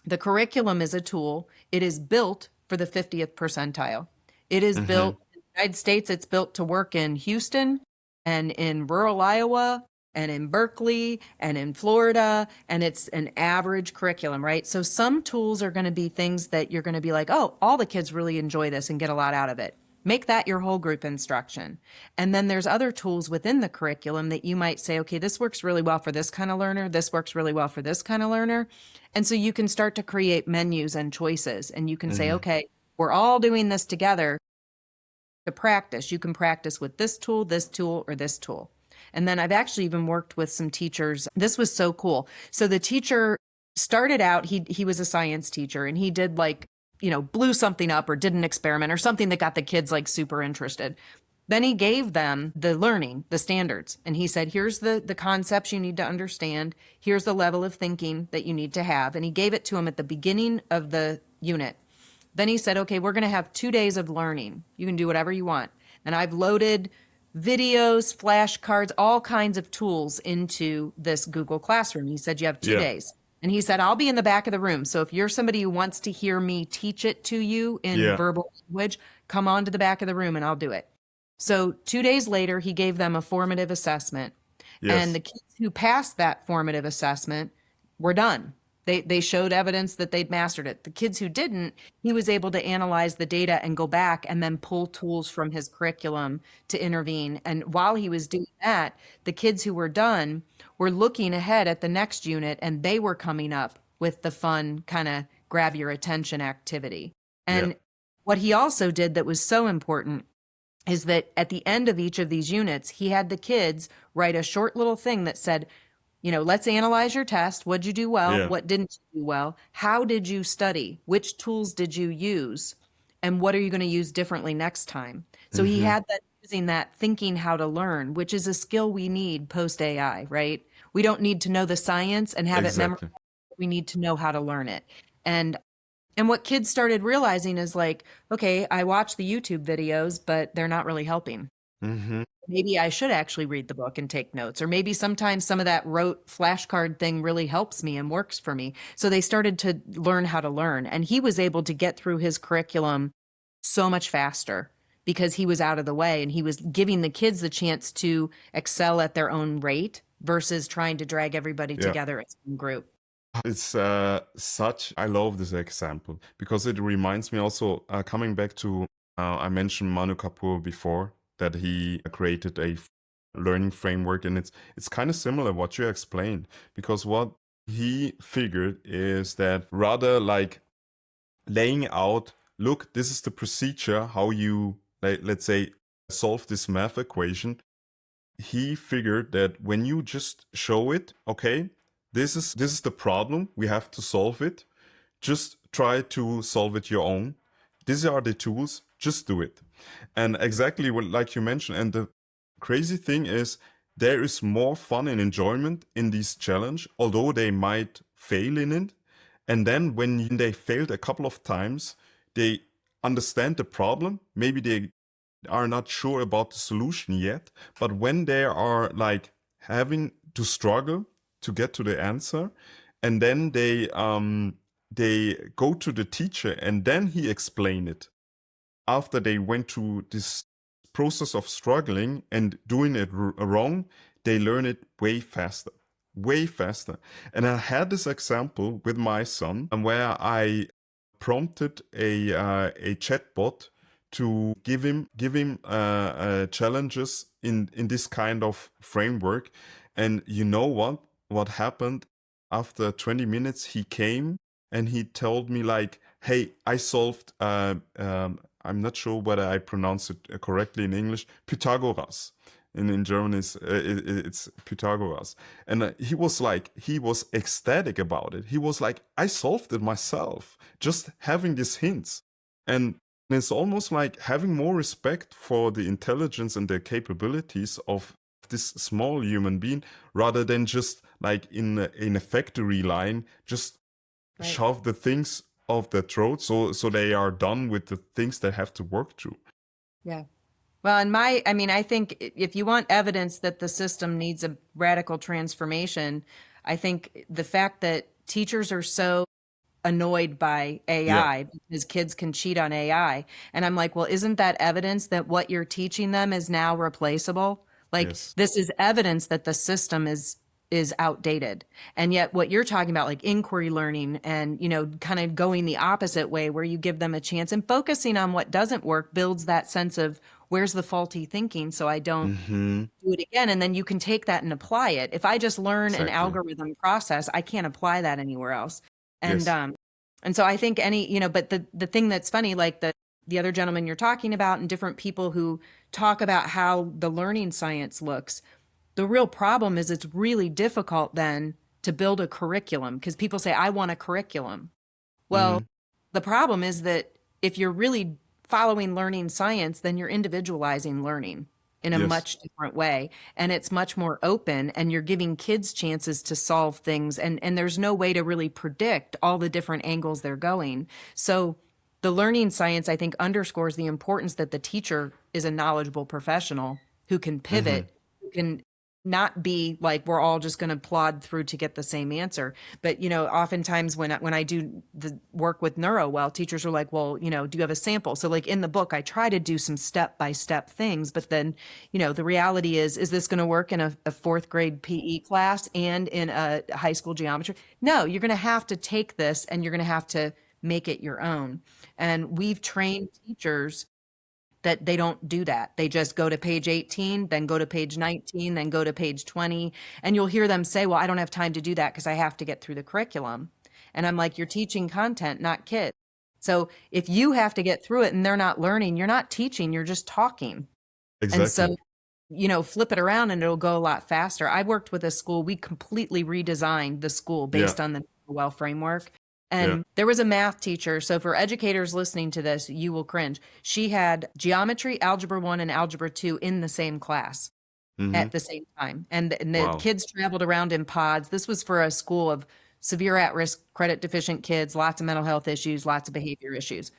the curriculum is a tool. It is built for the 50th percentile. It is built in the United States. It's built to work in Houston and in rural Iowa and in Berkeley and in Florida, and it's an average curriculum, right? So some tools are going to be things that you're going to be like, oh, all the kids really enjoy this and get a lot out of it. Make that your whole group instruction. And then there's other tools within the curriculum that you might say, okay, this works really well for this kind of learner. This works really well for this kind of learner. And so you can start to create menus and choices, and you can say, okay, we're all doing this together to practice. You can practice with this tool, or this tool. And then I've actually even worked with some teachers. This was so cool. So the teacher started out, he was a science teacher, and he did blew something up or did an experiment or something that got the kids like super interested. Then he gave them the learning, the standards. And he said, here's the concepts you need to understand. Here's the level of thinking that you need to have. And he gave it to them at the beginning of the unit. Then he said, okay, we're going to have 2 days of learning. You can do whatever you want. And I've loaded videos, flashcards, all kinds of tools into this Google Classroom. He said, you have 2 days. And he said, I'll be in the back of the room. So if you're somebody who wants to hear me teach it to you in verbal language, come on to the back of the room and I'll do it. So 2 days later, he gave them a formative assessment. And the kids who passed that formative assessment were done. They showed evidence that they'd mastered it. The kids who didn't, he was able to analyze the data and go back and then pull tools from his curriculum to intervene. And while he was doing that, the kids who were done were looking ahead at the next unit, and they were coming up with the fun kind of grab your attention activity. And what he also did that was so important is that at the end of each of these units, he had the kids write a short little thing that said, let's analyze your test. What'd you do well? What didn't you do well? How did you study? Which tools did you use? And what are you going to use differently next time? So he had that using that thinking how to learn, which is a skill we need post AI, right? We don't need to know the science and have it memorized. We need to know how to learn it. And what kids started realizing is like, okay, I watch the YouTube videos, but they're not really helping. Hmm. Maybe I should actually read the book and take notes. Or maybe sometimes some of that rote flashcard thing really helps me and works for me. So they started to learn how to learn. And he was able to get through his curriculum so much faster because he was out of the way and he was giving the kids the chance to excel at their own rate versus trying to drag everybody Yeah. together as a group. It's I love this example because it reminds me also, coming back to, I mentioned Manu Kapoor before, that he created a learning framework, and it's kind of similar what you explained, because what he figured is that rather like laying out, look, this is the procedure, how you, like, let's say, solve this math equation. He figured that when you just show it, okay, this is the problem, we have to solve it. Just try to solve it your own. These are the tools, just do it. And exactly what, like you mentioned, and the crazy thing is there is more fun and enjoyment in this challenge, although they might fail in it. And then when they failed a couple of times, they understand the problem. Maybe they are not sure about the solution yet, but when they are like having to struggle to get to the answer, and then they go to the teacher and then he explain it after they went through this process of struggling and doing it wrong, they learn it way faster, way faster. And I had this example with my son, and where I prompted a chatbot to give him challenges in this kind of framework. And you know what happened? After 20 minutes, he came and he told me like, "Hey, I solved. I'm not sure whether I pronounce it correctly in English. Pythagoras. In German, it's Pythagoras." And he was ecstatic about it. He was like, "I solved it myself, just having these hints." And it's almost like having more respect for the intelligence and the capabilities of this small human being, rather than just like in a factory line, just Right. shove the things off their throat so they are done with the things they have to work through. Yeah. Well, I think if you want evidence that the system needs a radical transformation, I think the fact that teachers are so annoyed by Yeah. AI because kids can cheat on AI. And I'm like, well, isn't that evidence that what you're teaching them is now replaceable? Like, Yes. this is evidence that the system is outdated. And yet what you're talking about, like inquiry learning and, kind of going the opposite way where you give them a chance and focusing on what doesn't work builds that sense of where's the faulty thinking so I don't Mm-hmm. do it again. And then you can take that and apply it. If I just learn an Exactly. algorithm process, I can't apply that anywhere else. And Yes. and so I think but the thing that's funny, like the other gentleman you're talking about and different people who talk about how the learning science looks, the real problem is it's really difficult then to build a curriculum because people say, I want a curriculum. Well, Mm-hmm. the problem is that if you're really following learning science, then you're individualizing learning in a Yes. much different way. And it's much more open and you're giving kids chances to solve things. And there's no way to really predict all the different angles they're going. So the learning science, I think, underscores the importance that the teacher is a knowledgeable professional who can Mm-hmm. pivot, who can not be like we're all just going to plod through to get the same answer. But oftentimes when I do the work with NeuroWell, teachers are like, well, do you have a sample? So like in the book, I try to do some step-by-step things, but then the reality is this going to work in a fourth grade PE class and in a high school geometry? No, you're going to have to take this and you're going to have to make it your own. And we've trained teachers that they don't do that. They just go to page 18, then go to page 19, then go to page 20. And you'll hear them say, well, I don't have time to do that because I have to get through the curriculum. And I'm like, you're teaching content, not kids. So if you have to get through it and they're not learning, you're not teaching, you're just talking. And so, Exactly. flip it around and it'll go a lot faster. I worked with a school, we completely redesigned the school Yeah. based on the NeuroWell framework. Yeah. And there was a math teacher. So for educators listening to this, you will cringe. She had geometry, algebra 1 and algebra 2 in the same class Mm-hmm. at the same time. And the Wow. kids traveled around in pods. This was for a school of severe at-risk credit deficient kids, lots of mental health issues, lots of behavior issues.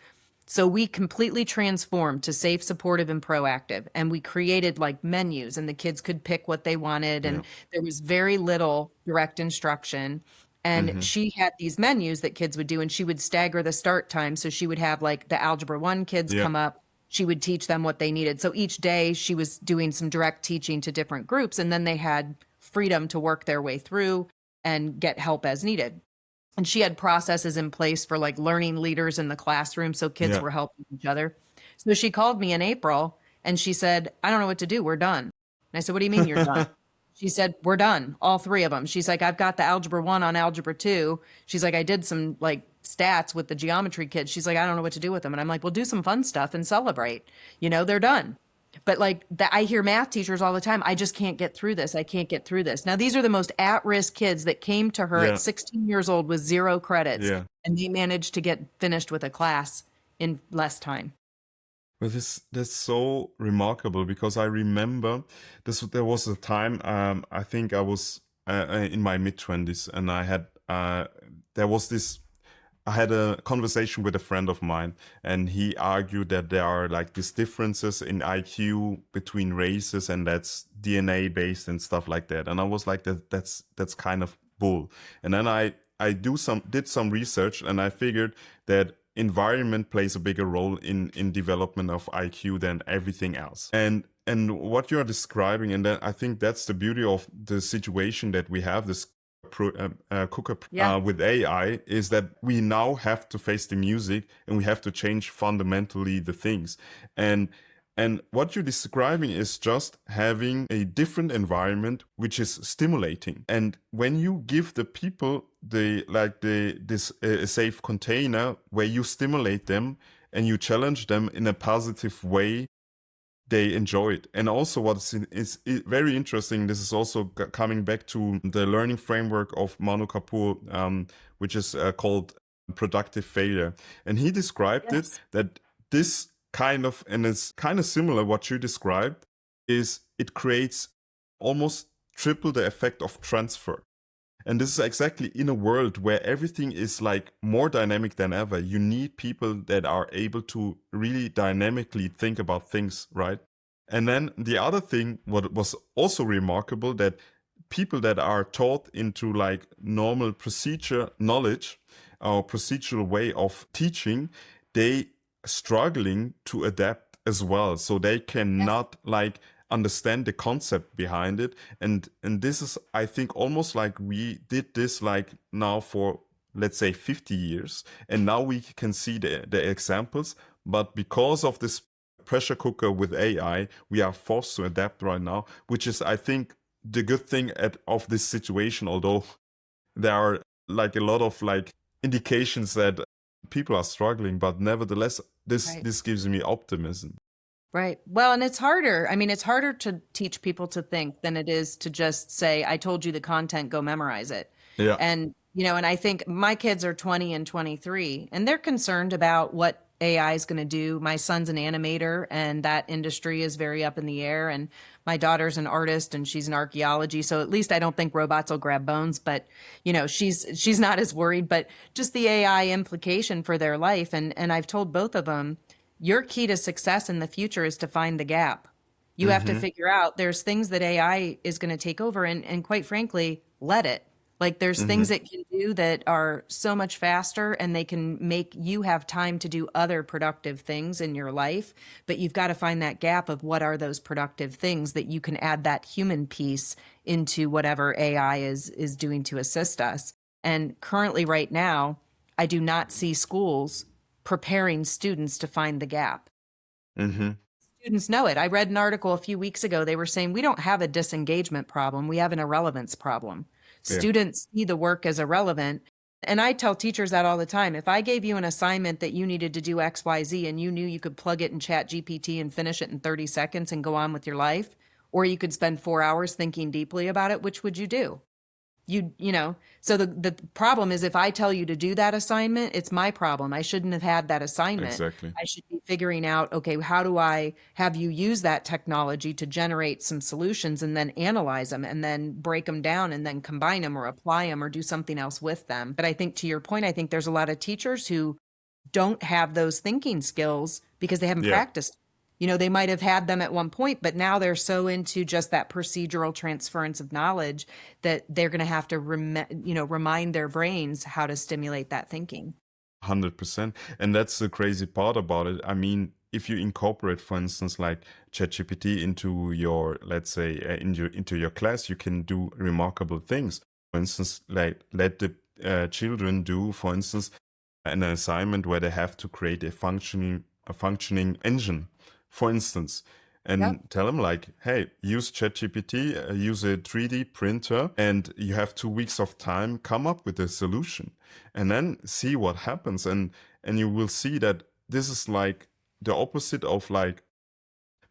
So we completely transformed to safe, supportive, and proactive. And we created like menus, and the kids could pick what they wanted. Yeah. And there was very little direct instruction. And Mm-hmm. she had these menus that kids would do, and she would stagger the start time. So she would have like the Algebra 1 kids Yeah. come up. She would teach them what they needed. So each day she was doing some direct teaching to different groups, and then they had freedom to work their way through and get help as needed. And she had processes in place for like learning leaders in the classroom. So kids Yeah. were helping each other. So she called me in April and she said, I don't know what to do. We're done. And I said, what do you mean you're done? She said, we're done. All three of them. She's like, I've got the Algebra 1 on Algebra 2. She's like, I did some like stats with the geometry kids. She's like, I don't know what to do with them. And I'm like, well, do some fun stuff and celebrate. You know, they're done. But like that, I hear math teachers all the time. I just can't get through this. I can't get through this. Now, these are the most at-risk kids that came to her Yeah. at 16 years old with 0 credits, Yeah. and they managed to get finished with a class in less time. But that's so remarkable because I remember there was a time I think I was in my mid-20s, and I had there was this I had a conversation with a friend of mine, and he argued that there are like these differences in IQ between races, and that's DNA based and stuff like that. And I was like, that's kind of bull. And then I did some research, and I figured that environment plays a bigger role in development of IQ than everything else. And what you're describing, and I think that's the beauty of the situation that we have, this cooker Yeah. with AI, is that we now have to face the music, and we have to change fundamentally the things. And what you're describing is just having a different environment which is stimulating. And when you give the people this safe container where you stimulate them and you challenge them in a positive way, they enjoy it. And also what is very interesting, this is also coming back to the learning framework of Manu Kapoor, which is called productive failure. And he described Yes. it that this kind of, and it's kind of similar what you described, is it creates almost triple the effect of transfer. And this is exactly in a world where everything is like more dynamic than ever. You need people that are able to really dynamically think about things, right? And then the other thing, what was also remarkable, that people that are taught into like normal procedure knowledge or procedural way of teaching, they struggling to adapt as well. So they cannot like understand the concept behind it. And this is, I think, almost like we did this like now for, let's say, 50 years. And now we can see the examples. But because of this pressure cooker with AI, we are forced to adapt right now, which is, I think, the good thing of this situation, although there are like a lot of like indications that people are struggling, but nevertheless, this gives me optimism. Right. Well, and it's harder. I mean, it's harder to teach people to think than it is to just say, I told you the content, go memorize it. Yeah. And, you know, and I think my kids are 20 and 23, and they're concerned about what AI is going to do. My son's an animator, and that industry is very up in the air. And my daughter's an artist, and she's in archaeology. So at least I don't think robots will grab bones, but, you know, she's not as worried, but just the AI implication for their life. And I've told both of them, your key to success in the future is to find the gap. You have to figure out there's things that AI is going to take over, and quite frankly, let it. Like there's things it can do that are so much faster, and they can make you have time to do other productive things in your life. But you've got to find that gap of what are those productive things that you can add that human piece into whatever AI is doing to assist us. And currently right now, I do not see schools preparing students to find the gap. Students know it. I read an article a few weeks ago. They were saying we don't have a disengagement problem. We have an irrelevance problem. Yeah. Students see the work as irrelevant. And I tell teachers that all the time. If I gave you an assignment that you needed to do X, Y, Z, and you knew you could plug it in Chat GPT and finish it in 30 seconds and go on with your life, or you could spend 4 hours thinking deeply about it, which would you do? You know, so the problem is if I tell you to do that assignment, it's my problem. I shouldn't have had that assignment. Exactly. I should be figuring out, okay, how do I have you use that technology to generate some solutions and then analyze them and then break them down and then combine them or apply them or do something else with them. But I think to your point, I think there's a lot of teachers who don't have those thinking skills because they haven't Yeah. practiced. They might have had them at one point, but now they're so into just that procedural transference of knowledge that they're going to have to remind their brains how to stimulate that thinking. 100%. And that's the crazy part about it. I mean, if you incorporate, for instance, like ChatGPT into your, let's say, into your class, you can do remarkable things. For instance, like let the children do, for instance, an assignment where they have to create a functioning engine, for instance, Yep. and tell them like, hey, use ChatGPT, use a 3D printer, and you have 2 weeks of time, come up with a solution, and then see what happens, and you will see that this is like the opposite of like,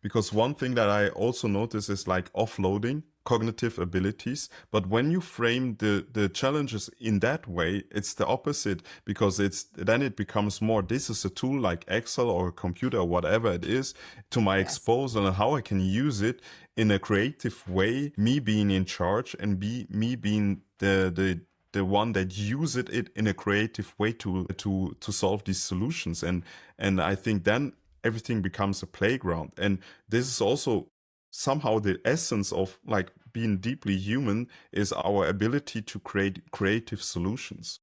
because one thing that I also notice is like offloading cognitive abilities. But when you frame the challenges in that way, it's the opposite, because then it becomes more, this is a tool like Excel or a computer or whatever it is to my Yes. exposure, and how I can use it in a creative way, me being in charge and me being the one that use it in a creative way to solve these solutions. And I think then everything becomes a playground. And this is also somehow the essence of like being deeply human, is our ability to create creative solutions.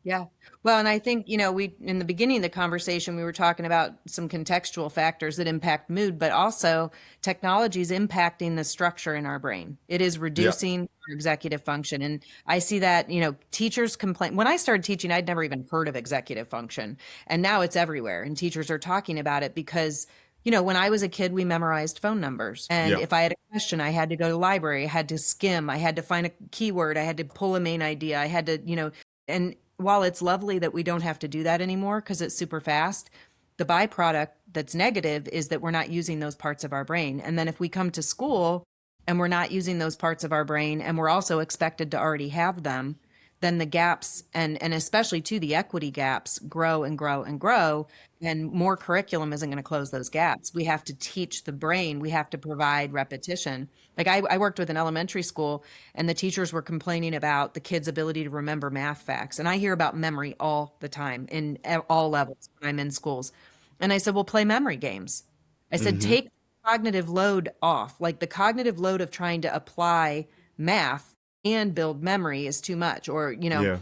Yeah. Well, and I think, we, in the beginning of the conversation, we were talking about some contextual factors that impact mood, but also technology is impacting the structure in our brain. It is Yeah. reducing our executive function. And I see that, teachers complain. When I started teaching, I'd never even heard of executive function. And now it's everywhere. And teachers are talking about it because, when I was a kid, we memorized phone numbers. And Yeah. if I had a question, I had to go to the library, I had to skim, I had to find a keyword, I had to pull a main idea, I had to, and while it's lovely that we don't have to do that anymore because it's super fast, the byproduct that's negative is that we're not using those parts of our brain. And then if we come to school and we're not using those parts of our brain, and we're also expected to already have them, then the gaps, and especially to the equity gaps, grow and grow and grow. And more curriculum isn't going to close those gaps. We have to teach the brain. We have to provide repetition. Like I worked with an elementary school, and the teachers were complaining about the kids' ability to remember math facts. And I hear about memory all the time in all levels when I'm in schools. And I said, well, play memory games. I said, Mm-hmm. take cognitive load off. Like the cognitive load of trying to apply math and build memory is too much, or, Yeah.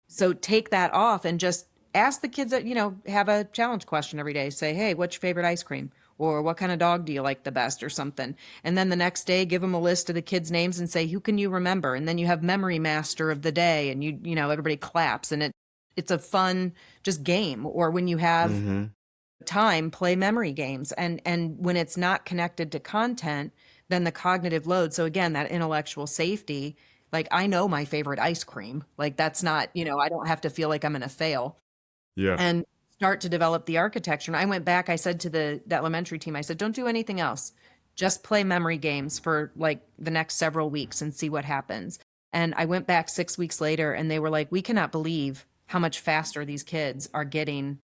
so take that off and just ask the kids that, have a challenge question every day. Say, hey, what's your favorite ice cream? Or what kind of dog do you like the best, or something? And then the next day, give them a list of the kids' names and say, who can you remember? And then you have memory master of the day, and everybody claps, and it's a fun just game. Or when you have Mm-hmm. time, play memory games. And when it's not connected to content, then the cognitive load. So again, that intellectual safety, like I know my favorite ice cream. Like that's not, I don't have to feel like I'm going to fail. Yeah. And start to develop the architecture. And I went back, I said to the elementary team, I said, don't do anything else. Just play memory games for like the next several weeks and see what happens. And I went back 6 weeks later, and they were like, we cannot believe how much faster these kids are getting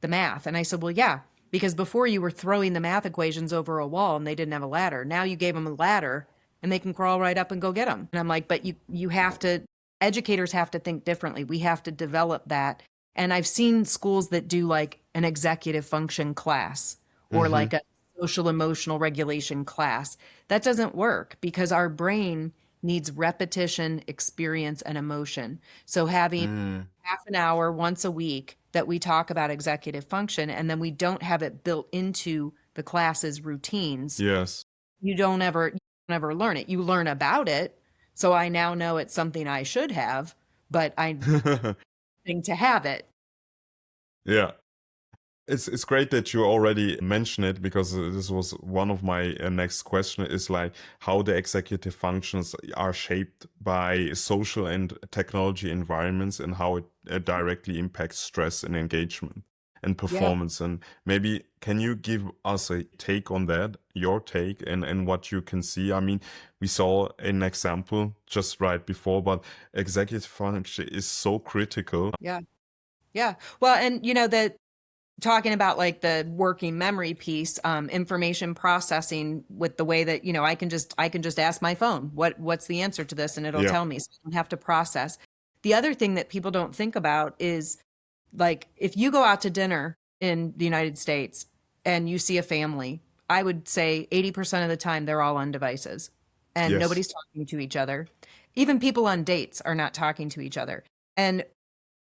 the math. And I said, well, yeah, because before you were throwing the math equations over a wall and they didn't have a ladder. Now you gave them a ladder and they can crawl right up and go get them. And I'm like, but you have to, educators have to think differently. We have to develop that. And I've seen schools that do like an executive function class or Mm-hmm. like a social emotional regulation class. That doesn't work because our brain needs repetition, experience, and emotion. So having Mm. half an hour once a week that we talk about executive function, and then we don't have it built into the class's routines, Yes. you don't ever learn it. You learn about it. So I now know it's something I should have, but I think to have it. Yeah. It's great that you already mentioned it, because this was one of my next question, is like how the executive functions are shaped by social and technology environments, and how it directly impacts stress and engagement and Yeah. performance. And maybe can you give us a take on that, your take, and what you can see? I mean, we saw an example just right before, but executive function is so critical. Yeah. Yeah. Well, and that talking about like the working memory piece, information processing with the way that, I can just ask my phone, what's the answer to this? And it'll Yeah. tell me, so I don't have to process. The other thing that people don't think about is Like if you go out to dinner in the United States and you see a family, I would say 80% of the time they're all on devices and Yes. nobody's talking to each other. Even people on dates are not talking to each other. And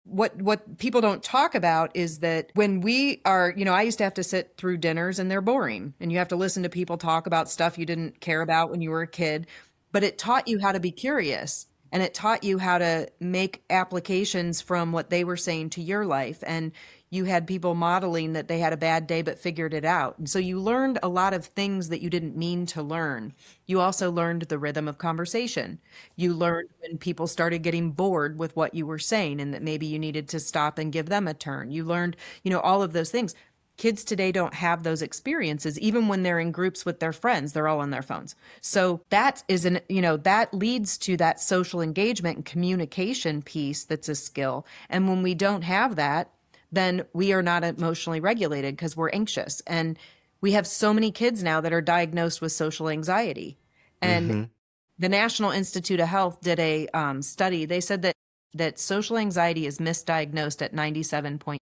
what people don't talk about is that when we are, I used to have to sit through dinners and they're boring and you have to listen to people talk about stuff you didn't care about when you were a kid, but it taught you how to be curious and it taught you how to make applications from what they were saying to your life. And you had people modeling that they had a bad day but figured it out. And so you learned a lot of things that you didn't mean to learn. You also learned the rhythm of conversation. You learned when people started getting bored with what you were saying and that maybe you needed to stop and give them a turn. You learned, all of those things. Kids today don't have those experiences. Even when they're in groups with their friends, they're all on their phones. So that that leads to that social engagement and communication piece that's a skill. And when we don't have that, then we are not emotionally regulated because we're anxious. And we have so many kids now that are diagnosed with social anxiety. And Mm-hmm. the National Institute of Health did a study. They said that social anxiety is misdiagnosed at 97 point.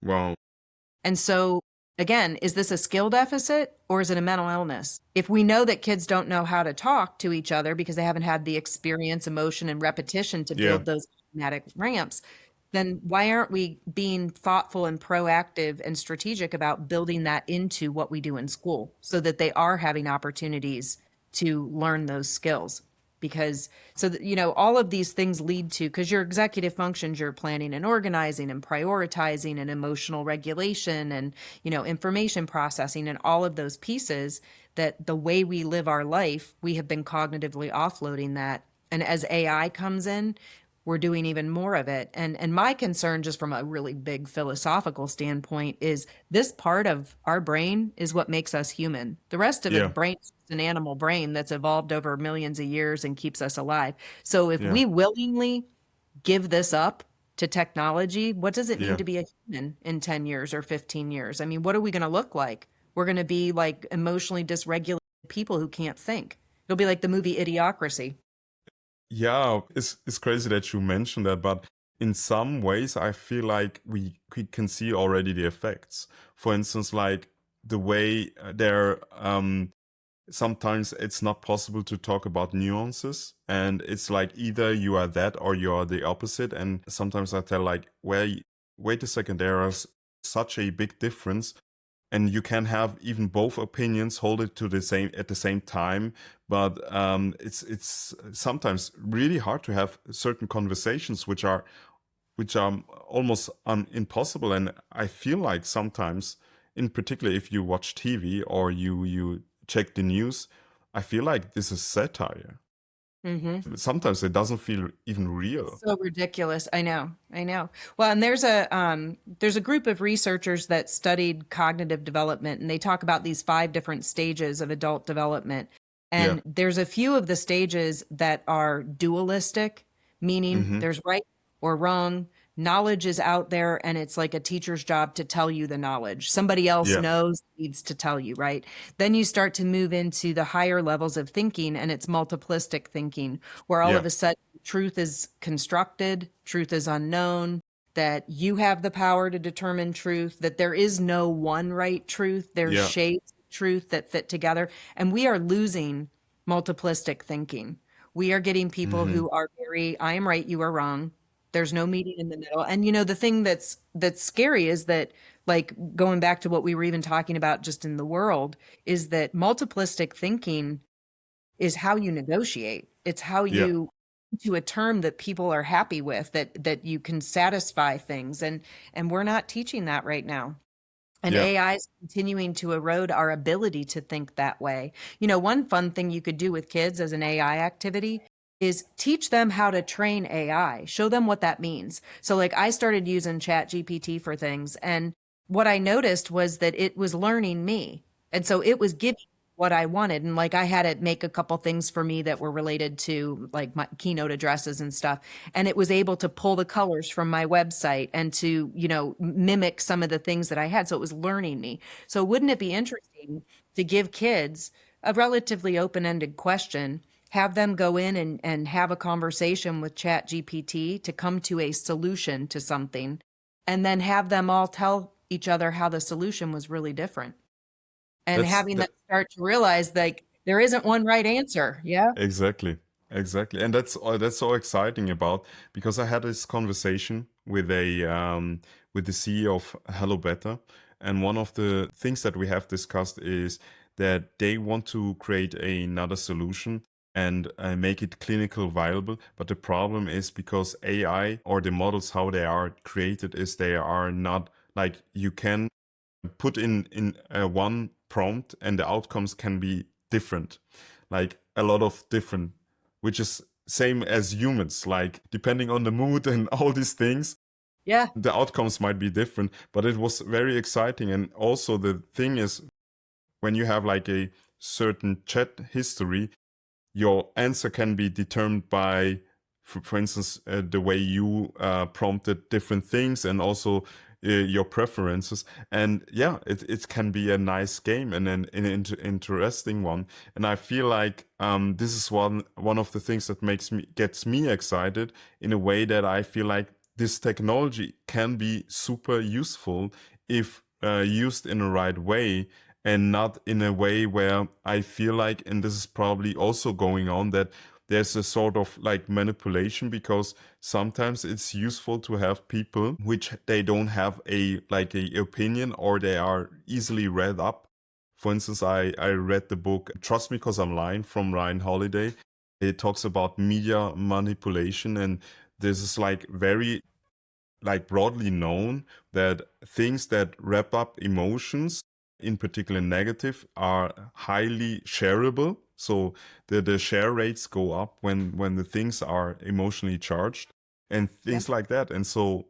Wow. And so again, is this a skill deficit or is it a mental illness? If we know that kids don't know how to talk to each other because they haven't had the experience, emotion, and repetition to Yeah. build those automatic ramps, then why aren't we being thoughtful and proactive and strategic about building that into what we do in school so that they are having opportunities to learn those skills? Because all of these things lead to, because your executive functions, you're planning and organizing and prioritizing and emotional regulation and, information processing and all of those pieces, that the way we live our life, we have been cognitively offloading that. And as AI comes in, we're doing even more of it. And my concern, just from a really big philosophical standpoint, is this part of our brain is what makes us human. The rest of it, the Yeah. brain is an animal brain that's evolved over millions of years and keeps us alive. So if Yeah. we willingly give this up to technology, what does it mean Yeah. to be a human in 10 years or 15 years? I mean, what are we going to look like? We're going to be like emotionally dysregulated people who can't think. It'll be like the movie Idiocracy. Yeah, it's crazy that you mentioned that, but in some ways I feel like we can see already the effects. For instance, like the way there sometimes it's not possible to talk about nuances, and it's like either you are that or you are the opposite. And sometimes I tell like, wait a second, there is such a big difference, and you can have even both opinions, hold it to the same at the same time. But it's sometimes really hard to have certain conversations which are almost impossible. And I feel like sometimes, in particular, if you watch TV or you check the news, I feel like this is satire. Mm-hmm. Sometimes it doesn't feel even real. So ridiculous. I know. I know. Well, and there's a group of researchers that studied cognitive development, and they talk about these 5 different stages of adult development. Yeah. And there's a few of the stages that are dualistic, meaning Mm-hmm. there's right or wrong. Knowledge is out there, and it's like a teacher's job to tell you the knowledge. Somebody else Yeah. knows, needs to tell you, right? Then you start to move into the higher levels of thinking, and it's multiplistic thinking, where all Yeah. of a sudden truth is constructed, truth is unknown, that you have the power to determine truth, that there is no one right truth. There's Yeah. shades of truth that fit together. And we are losing multiplistic thinking. We are getting people Mm-hmm. who are very, I am right, you are wrong. There's no meeting in the middle. And the thing that's scary is that, like, going back to what we were even talking about just in the world, is that multiplistic thinking is how you negotiate. It's how Yeah. you to a term that people are happy with, that you can satisfy things. And we're not teaching that right now. And Yeah. AI is continuing to erode our ability to think that way. One fun thing you could do with kids as an AI activity is teach them how to train AI, show them what that means. So like I started using Chat GPT for things, and what I noticed was that it was learning me. And so it was giving what I wanted. And like I had it make a couple things for me that were related to like my keynote addresses and stuff. And it was able to pull the colors from my website and to, mimic some of the things that I had. So it was learning me. So wouldn't it be interesting to give kids a relatively open-ended question, have them go in and have a conversation with Chat GPT to come to a solution to something, and then have them all tell each other how the solution was really different. And That's having them that start to realize like there isn't one right answer. Yeah. exactly. Exactly. And that's so exciting about, because I had this conversation with the CEO of Hello Better, and one of the things that we have discussed is that they want to create another solution and make it clinical viable. But the problem is, because AI or the models how they are created is they are not like, you can put in one prompt and the outcomes can be different, like a lot of different, which is same as humans, like depending on the mood and all these things, Yeah. the outcomes might be different. But it was very exciting. And also the thing is, when you have like a certain chat history, your answer can be determined by, for instance, the way you prompted different things, and also your preferences. And yeah, it can be a nice game and an interesting one. And I feel like this is one of the things that gets me excited, in a way that I feel like this technology can be super useful if used in the right way, and not in a way where I feel like, and this is probably also going on, that there's a sort of like manipulation, because sometimes it's useful to have people which they don't have a like a opinion, or they are easily read up. For instance, I read the book Trust Me 'Cause I'm Lying from Ryan Holiday. It talks about media manipulation, and this is like very like broadly known that things that wrap up emotions, in particular negative, are highly shareable. So the share rates go up when the things are emotionally charged, and Yeah. things like that. And so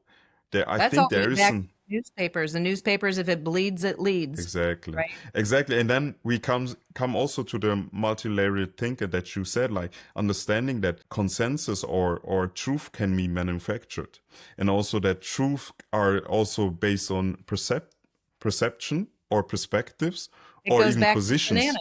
there, I That's think all the way there is back to some. newspapers. The newspapers, if it bleeds, it leads. Exactly. Right. Exactly. And then we come also to the multi-layered thinker that you said, like understanding that consensus or truth can be manufactured. And also that truth are also based on perception or perspectives, It or goes even back to the banana, positions.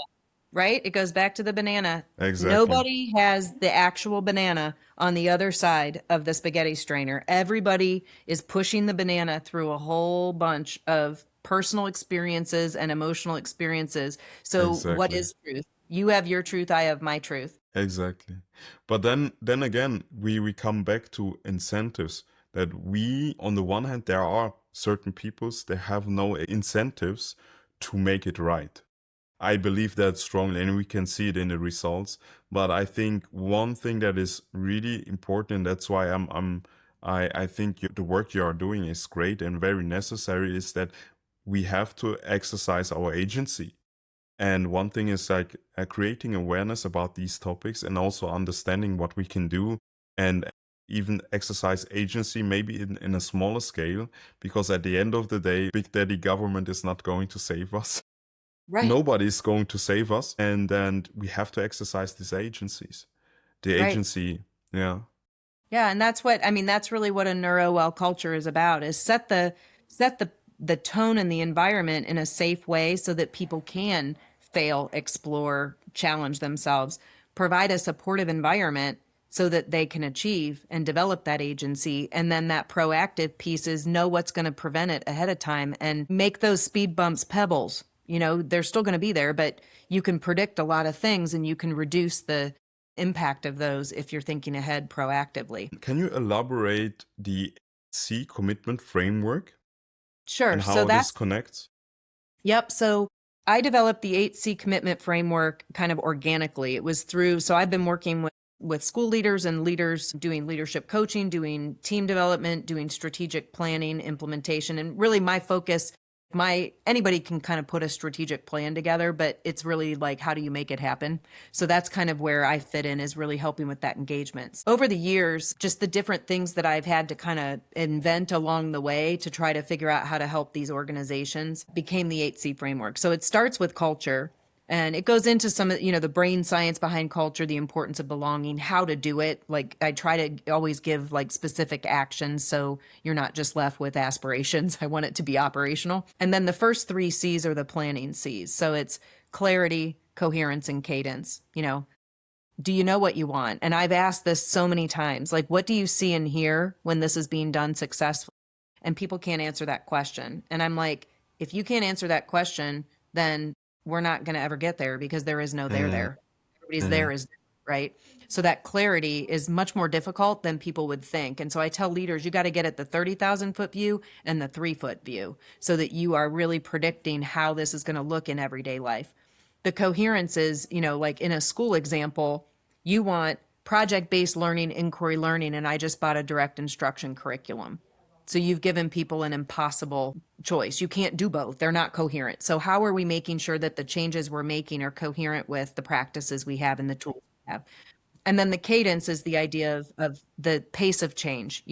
right? It goes back to the banana. Exactly. Nobody has the actual banana on the other side of the spaghetti strainer. Everybody is pushing the banana through a whole bunch of personal experiences and emotional experiences. So, what Exactly. is truth? You have your truth, I have my truth. Exactly. But then again, we come back to incentives, that we, on the one hand, there are certain peoples that have no incentives to make it right. I believe that strongly, and we can see it in the results. But I think one thing that is really important, and that's why I think the work you are doing is great and very necessary, is that we have to exercise our agency. And one thing is like creating awareness about these topics, and also understanding what we can do, and even exercise agency, maybe in a smaller scale, because at the end of the day, big daddy government is not going to save us. Right. Nobody is going to save us. And then we have to exercise these agencies. The Right. agency, yeah, Yeah, and that's what I mean, that's really what a NeuroWell culture is about, is set the tone and the environment in a safe way so that people can fail, explore, challenge themselves, provide a supportive environment so that they can achieve and develop that agency. And then that proactive piece is know what's going to prevent it ahead of time and make those speed bumps pebbles. They're still going to be there, but you can predict a lot of things and you can reduce the impact of those if you're thinking ahead proactively. can you elaborate the C commitment framework Sure. and So how this that's, connects? yep. So I developed the 8C commitment framework kind of organically. It was through, so I've been working with school leaders and leaders doing leadership coaching, doing team development, doing strategic planning, implementation. And really my focus, anybody can kind of put a strategic plan together, but it's really like, how do you make it happen? So that's kind of where I fit in, is really helping with that engagement. Over the years, just the different things that I've had to kind of invent along the way to try to figure out how to help these organizations became the 8C framework. So it starts with culture. And it goes into some of, the brain science behind culture, the importance of belonging, how to do it. Like I try to always give like specific actions so you're not just left with aspirations. I want it to be operational. And then the first three C's are the planning C's. So it's clarity, coherence, and cadence. Do you know what you want? And I've asked this so many times, like, what do you see and hear when this is being done successfully? And people can't answer that question. And I'm like, if you can't answer that question, then we're not going to ever get there, because there is no there Mm, there. Everybody's mm, there is right. So that clarity is much more difficult than people would think. And so I tell leaders, you got to get at the 30,000 foot view and the 3 foot view, so that you are really predicting how this is going to look in everyday life. The coherence is, like in a school example, you want project-based learning, inquiry learning, and I just bought a direct instruction curriculum. So you've given people an impossible choice. You can't do both. They're not coherent. So how are we making sure that the changes we're making are coherent with the practices we have and the tools we have? And then the cadence is the idea of the pace of change.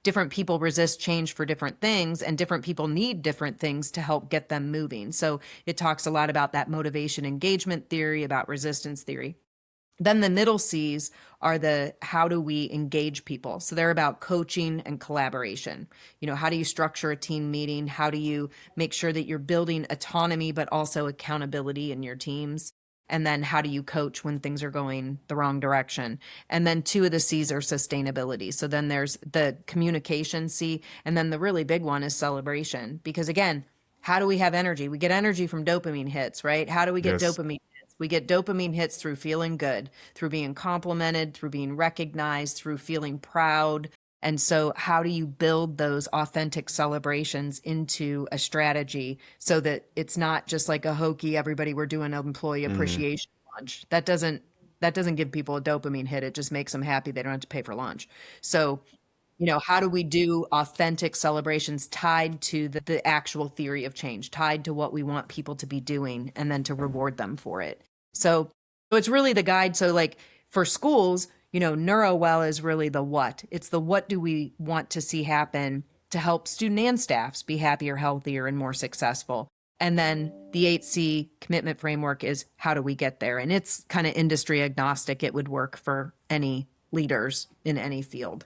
Different people resist change for different things, and different people need different things to help get them moving. So it talks a lot about that motivation engagement theory, about resistance theory. Then the middle C's are the how do we engage people? So they're about coaching and collaboration. How do you structure a team meeting? How do you make sure that you're building autonomy, but also accountability in your teams? And then how do you coach when things are going the wrong direction? And then 2 of the C's are sustainability. So then there's the communication C. And then the really big one is celebration. Because again, how do we have energy? We get energy from dopamine hits, right? How do we get yes. dopamine? We get dopamine hits through feeling good, through being complimented, through being recognized, through feeling proud. And so how do you build those authentic celebrations into a strategy so that it's not just like a hokey, everybody, we're doing an employee Mm, appreciation lunch. That doesn't give people a dopamine hit. It just makes them happy. They don't have to pay for lunch. So how do we do authentic celebrations tied to the actual theory of change, tied to what we want people to be doing, and then to reward them for it? So it's really the guide. So like for schools, NeuroWell is really the what. It's the what do we want to see happen to help student and staffs be happier, healthier, and more successful. And then the 8C commitment framework is how do we get there? And it's kind of industry agnostic. It would work for any leaders in any field.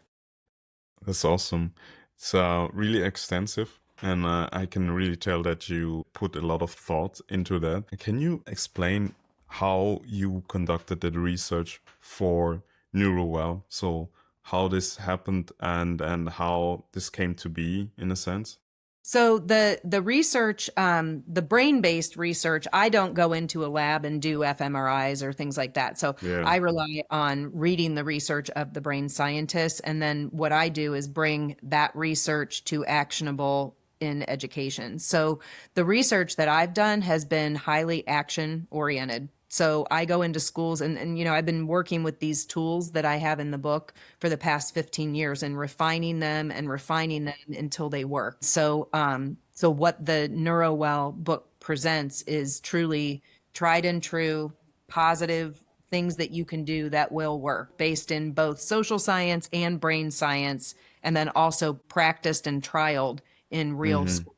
that's awesome. It's really extensive, and I can really tell that you put a lot of thought into that. Can you explain how you conducted the research for NeuroWell? So how this happened and how this came to be, in a sense? So the research, the brain-based research, I don't go into a lab and do fMRIs or things like that. So Yeah. I rely on reading the research of the brain scientists. And then what I do is bring that research to actionable in education. So the research that I've done has been highly action oriented. So I go into schools and I've been working with these tools that I have in the book for the past 15 years and refining them until they work. So what the NeuroWell book presents is truly tried and true, positive things that you can do that will work based in both social science and brain science, and then also practiced and trialed in real Hmm. school.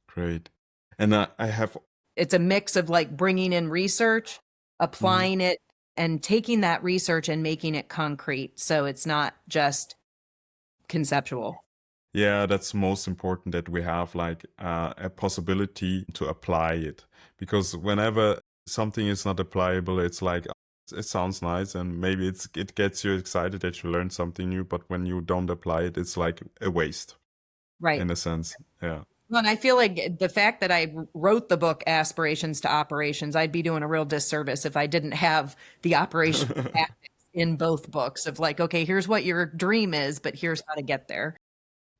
Great. And I have. It's a mix of like bringing in research, Mhm. applying it, and taking that research and making it concrete. So it's not just conceptual. Yeah, that's most important, that we have like a possibility to apply it. Because whenever something is not applicable, it's like it sounds nice and maybe it gets you excited that you learned something new, but when you don't apply it, it's like a waste Right. in a sense. Yeah. Well, and I feel like the fact that I wrote the book Aspirations to Operations, I'd be doing a real disservice if I didn't have the operational tactics in both books of like, okay, here's what your dream is, but here's how to get there.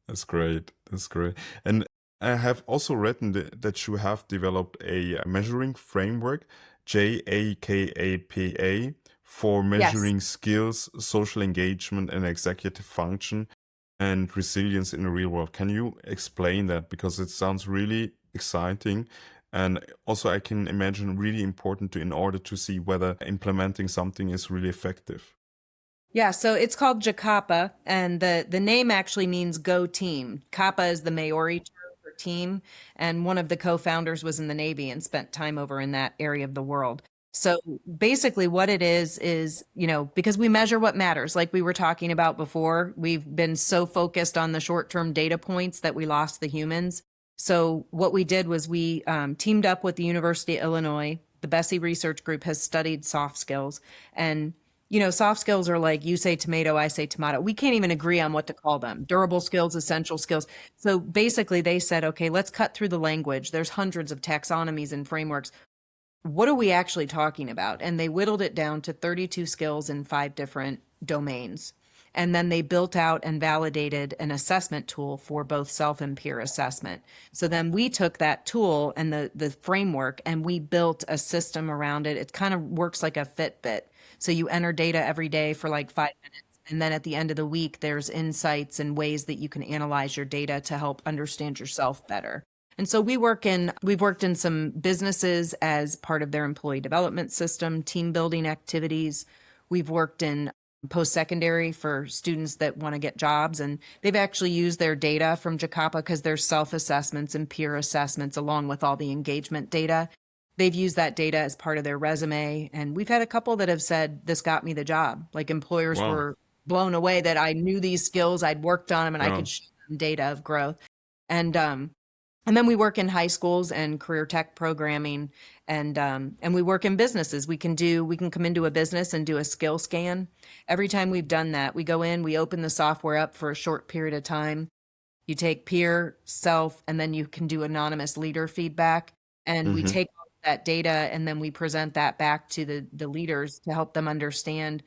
That's great. That's great. And I have also written that you have developed a measuring framework, JAKAPA, for Yes. measuring skills, social engagement, and executive function and resilience in the real world. Can you explain that? Because it sounds really exciting. And also, I can imagine really important in order to see whether implementing something is really effective. Yeah, so it's called Jacapa, and the name actually means go team. Kappa is the Maori term for team, and one of the co-founders was in the Navy and spent time over in that area of the world. So basically what it is, because we measure what matters, like we were talking about before, we've been so focused on the short-term data points that we lost the humans. So what we did was we teamed up with the University of Illinois. The Bessie Research Group has studied soft skills, and soft skills are like you say tomato, I say tomato. We can't even agree on what to call them. Durable skills, essential skills. So basically they said, okay, let's cut through the language. There's hundreds of taxonomies and frameworks. What are we actually talking about? And they whittled it down to 32 skills in 5 different domains. And then they built out and validated an assessment tool for both self and peer assessment. So then we took that tool and the framework and we built a system around it. It kind of works like a Fitbit. So you enter data every day for like 5 minutes. And then at the end of the week, there's insights and ways that you can analyze your data to help understand yourself better. And so we've worked in some businesses as part of their employee development system, team building activities. We've worked in post-secondary for students that want to get jobs, and they've actually used their data from Jacapa because there's self-assessments and peer assessments along with all the engagement data. They've used that data as part of their resume, and we've had a couple that have said, this got me the job. Like employers Wow. were blown away that I knew these skills, I'd worked on them, and I Yeah. could show them data of growth. And then we work in high schools and career tech programming, and we work in businesses. We can come into a business and do a skill scan. Every time we've done that, we go in, we open the software up for a short period of time. You take peer, self, and then you can do anonymous leader feedback. And we Mm-hmm. take all that data and then we present that back to the leaders to help them understand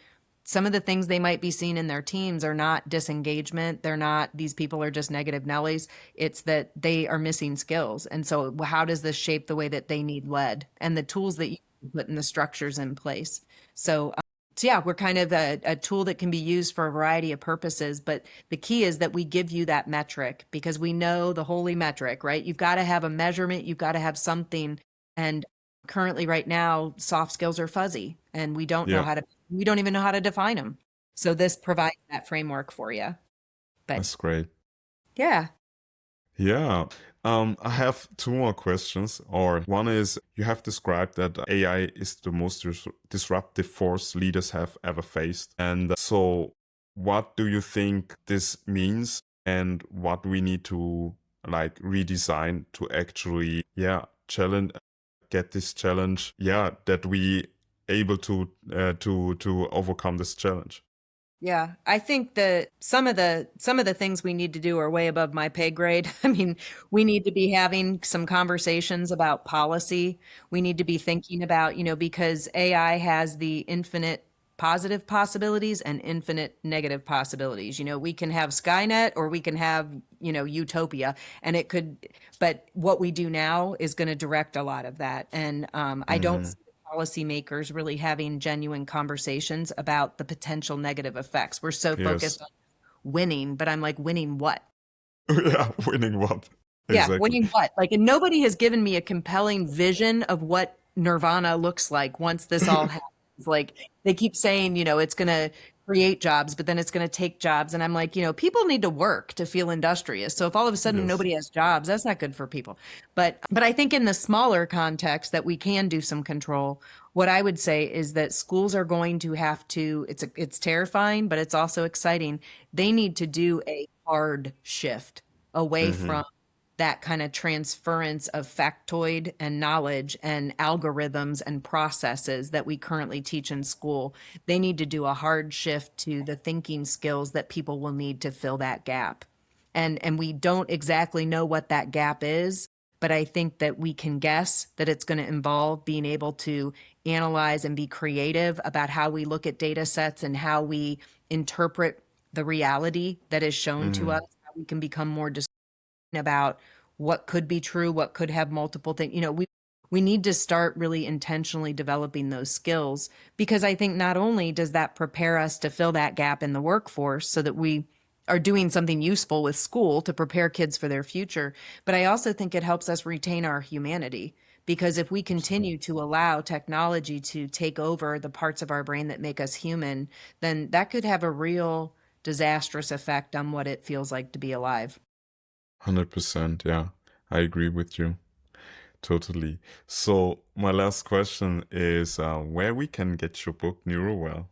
some of the things they might be seeing in their teams are not disengagement. They're not, these people are just negative Nellies. It's that they are missing skills. And so how does this shape the way that they need led and the tools that you put in the structures in place? So yeah, we're kind of a tool that can be used for a variety of purposes. But the key is that we give you that metric because we know the holy metric, right? You've got to have a measurement. You've got to have something. And currently right now, soft skills are fuzzy and we don't even know how to define them. So this provides that framework for you. But That's great. yeah. Yeah. I have 2 more questions. Or one is, you have described that AI is the most disruptive force leaders have ever faced. And so what do you think this means and what we need to like redesign to actually, get this challenge, that we able to overcome this challenge? Yeah, I think that some of the things we need to do are way above my pay grade. I mean, we need to be having some conversations about policy. We need to be thinking about, because AI has the infinite positive possibilities and infinite negative possibilities. We can have Skynet or we can have, utopia, and but what we do now is going to direct a lot of that. And I don't see policymakers really having genuine conversations about the potential negative effects. We're so focused on winning, but I'm like, winning what? Yeah, winning what? Yeah, Exactly. winning what? Like, and nobody has given me a compelling vision of what Nirvana looks like once this all happens. Like, they keep saying, it's going to create jobs, but then it's going to take jobs. And I'm like, people need to work to feel industrious. So if all of a sudden Yes. nobody has jobs, that's not good for people. But I think in the smaller context that we can do some control, what I would say is that schools are going to have to, it's terrifying, but it's also exciting. They need to do a hard shift away from that kind of transference of factoid and knowledge and algorithms and processes that we currently teach in school. They need to do a hard shift to the thinking skills that people will need to fill that gap. And we don't exactly know what that gap is, but I think that we can guess that it's going to involve being able to analyze and be creative about how we look at data sets and how we interpret the reality that is shown to us, how we can become more about what could be true, what could have multiple things. We need to start really intentionally developing those skills, because I think not only does that prepare us to fill that gap in the workforce so that we are doing something useful with school to prepare kids for their future, but I also think it helps us retain our humanity. Because if we continue to allow technology to take over the parts of our brain that make us human, then that could have a real disastrous effect on what it feels like to be alive. 100%. Yeah, I agree with you. Totally. So my last question is where we can get your book, NeuroWell.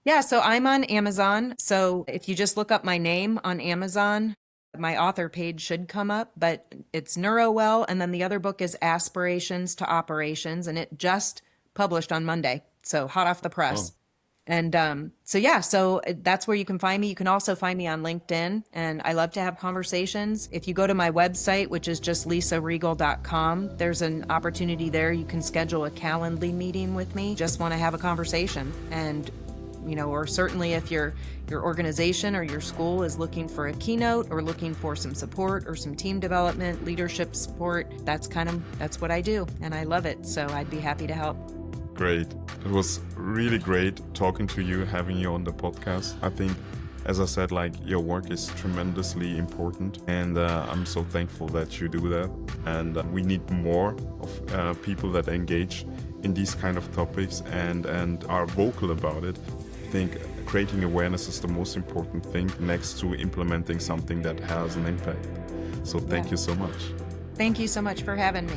Yeah, so I'm on Amazon. So if you just look up my name on Amazon, my author page should come up, but it's NeuroWell. And then the other book is Aspirations to Operations, and it just published on Monday. So hot off the press. And so that's where you can find me. You can also find me on LinkedIn, and I love to have conversations. If you go to my website, which is just lisariegel.com, there's an opportunity there. You can schedule a Calendly meeting with me. Just want to have a conversation. And or certainly if your organization or your school is looking for a keynote or looking for some support or some team development, leadership support, that's what I do, and I love it. So I'd be happy to help. Great. It was really great talking to you, having you on the podcast. I think, as I said, your work is tremendously important, and I'm so thankful that you do that. And we need more of people that engage in these kind of topics and are vocal about it. I think creating awareness is the most important thing next to implementing something that has an impact. So thank you so much. Thank you so much for having me.